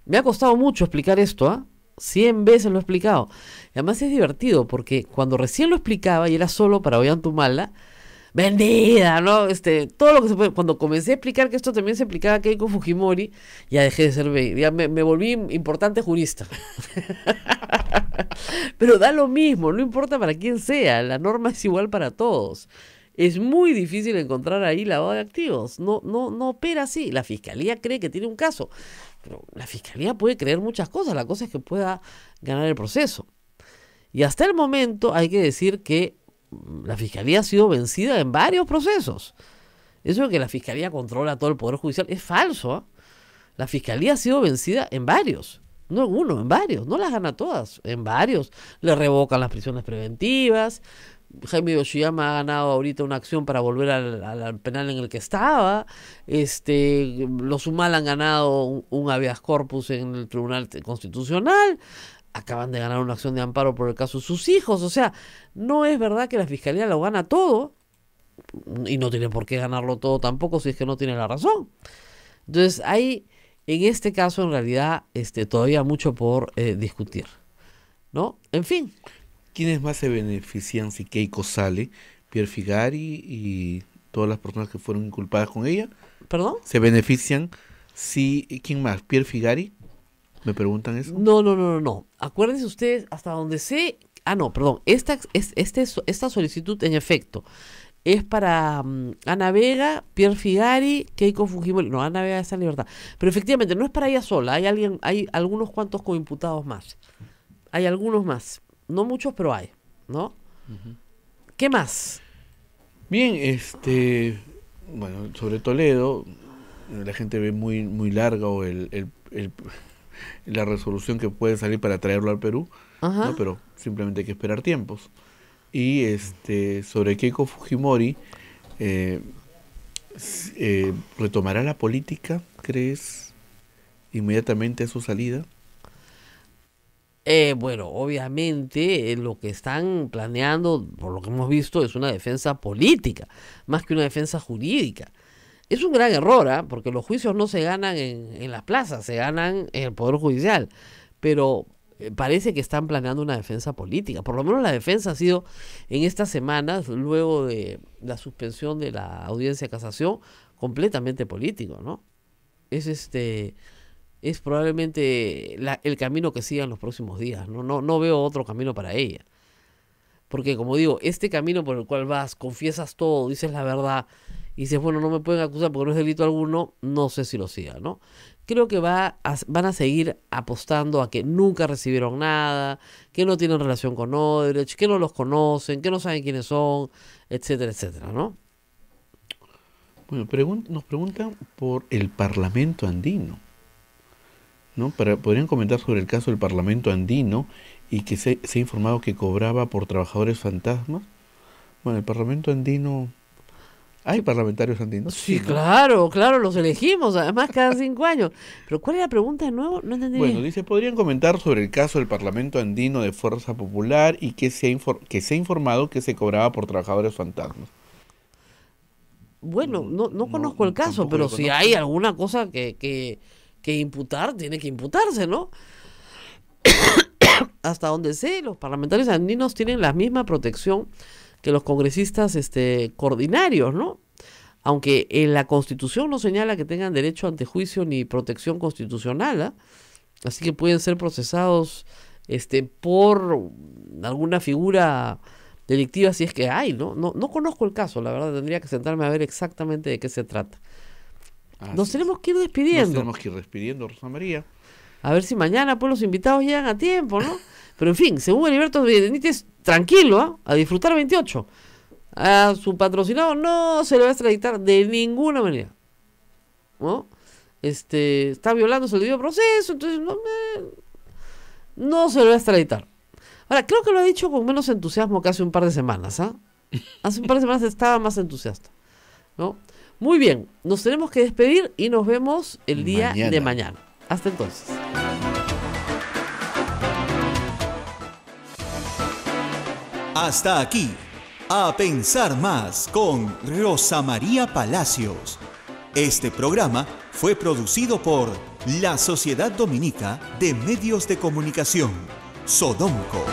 Me ha costado mucho explicar esto, 100 veces lo he explicado. Y además es divertido porque cuando recién lo explicaba y era solo para Ollantumala, vendida, ¿no? Todo lo que se puede. Cuando comencé a explicar que esto también se aplicaba a Keiko Fujimori, ya dejé de ser, ya me volví importante jurista. Pero da lo mismo, no importa para quién sea, la norma es igual para todos. Es muy difícil encontrar ahí lavado de activos. No opera así. La fiscalía cree que tiene un caso, pero la fiscalía puede creer muchas cosas. La cosa es que pueda ganar el proceso. Y hasta el momento hay que decir que la fiscalía ha sido vencida en varios procesos. Eso de que la fiscalía controla todo el poder judicial es falso. La fiscalía ha sido vencida en varios. No en uno, en varios. No las gana todas, en varios. Le revocan las prisiones preventivas. Jaime Yoshiyama ha ganado ahorita una acción para volver al penal en el que estaba. Los Humala han ganado un habeas corpus en el Tribunal Constitucional. Acaban de ganar una acción de amparo por el caso de sus hijos. O sea, no es verdad que la fiscalía lo gana todo. Y no tiene por qué ganarlo todo tampoco si es que no tiene la razón. Entonces hay, en este caso, en realidad, todavía mucho por discutir, ¿no? En fin. ¿Quiénes más se benefician si Keiko sale? Pierre Figari y todas las personas que fueron inculpadas con ella. ¿Perdón? ¿Se benefician si... ¿Quién más? ¿Pierre Figari? ¿Me preguntan eso? No. Acuérdense ustedes, hasta donde sé... no, perdón. Esta solicitud, en efecto, es para Ana Vega, Pierre Figari, Keiko Fujimori. No, Ana Vega está en libertad. Pero efectivamente, no es para ella sola. Hay algunos cuantos coimputados más. Hay algunos más. No muchos, pero hay, ¿no? Uh-huh. ¿Qué más? Bien, bueno, sobre Toledo, la gente ve muy muy larga o la resolución que puede salir para traerlo al Perú, ¿no? Pero simplemente hay que esperar tiempos. Y sobre Keiko Fujimori, ¿retomará la política, crees, inmediatamente a su salida? Bueno, obviamente lo que están planeando, por lo que hemos visto, es una defensa política, más que una defensa jurídica. Es un gran error, porque los juicios no se ganan en las plazas, se ganan en el Poder Judicial. Pero parece que están planeando una defensa política. Por lo menos la defensa ha sido en estas semanas, luego de la suspensión de la audiencia de casación, completamente político, ¿no? Es probablemente el camino que siga en los próximos días. No veo otro camino para ella. Porque, como digo, este camino por el cual vas, confiesas todo, dices la verdad, y dices, bueno, no me pueden acusar porque no es delito alguno, no sé si lo siga, ¿no? Creo que van a seguir apostando a que nunca recibieron nada, que no tienen relación con Odebrecht, que no los conocen, que no saben quiénes son, etcétera, etcétera, ¿no? Bueno, nos preguntan por el Parlamento andino, ¿no? Podrían comentar sobre el caso del Parlamento andino y que se ha informado que cobraba por trabajadores fantasmas. Bueno, el Parlamento andino ¿Hay parlamentarios andinos? Sí, ¿no? claro, los elegimos, además cada 5 años. Pero ¿cuál es la pregunta de nuevo? No entendí Bueno, bien. dice, ¿podrían comentar sobre el caso del Parlamento Andino de Fuerza Popular y que se ha informado que se cobraba por trabajadores fantasmas? Bueno, no no, conozco el caso, tampoco pero lo si conozco. hay alguna cosa que imputar, tiene que imputarse, ¿no? Hasta donde sé, los parlamentarios andinos tienen la misma protección que los congresistas coordinarios, ¿no? Aunque en la Constitución no señala que tengan derecho ante juicio ni protección constitucional, ¿ah? Así que pueden ser procesados por alguna figura delictiva si es que hay, ¿no? No conozco el caso, la verdad, tendría que sentarme a ver exactamente de qué se trata. Nos Así tenemos es. que ir Nos despidiendo. tenemos que ir despidiendo, Rosa María. A ver si mañana pues los invitados llegan a tiempo, ¿no? Pero en fin, según Heriberto Benítez, tranquilo, ¿ah? A disfrutar 28. A su patrocinado no se le va a extraditar de ninguna manera, ¿no? Está violándose el debido proceso, entonces no se le va a extraditar. Ahora, creo que lo ha dicho con menos entusiasmo que hace un par de semanas, ¿ah? Hace un par de semanas estaba más entusiasta, ¿no? Muy bien, nos tenemos que despedir y nos vemos el día de mañana. Hasta entonces. Hasta aquí, A Pensar Más con Rosa María Palacios. Este programa fue producido por la Sociedad Dominica de Medios de Comunicación, Sodomco.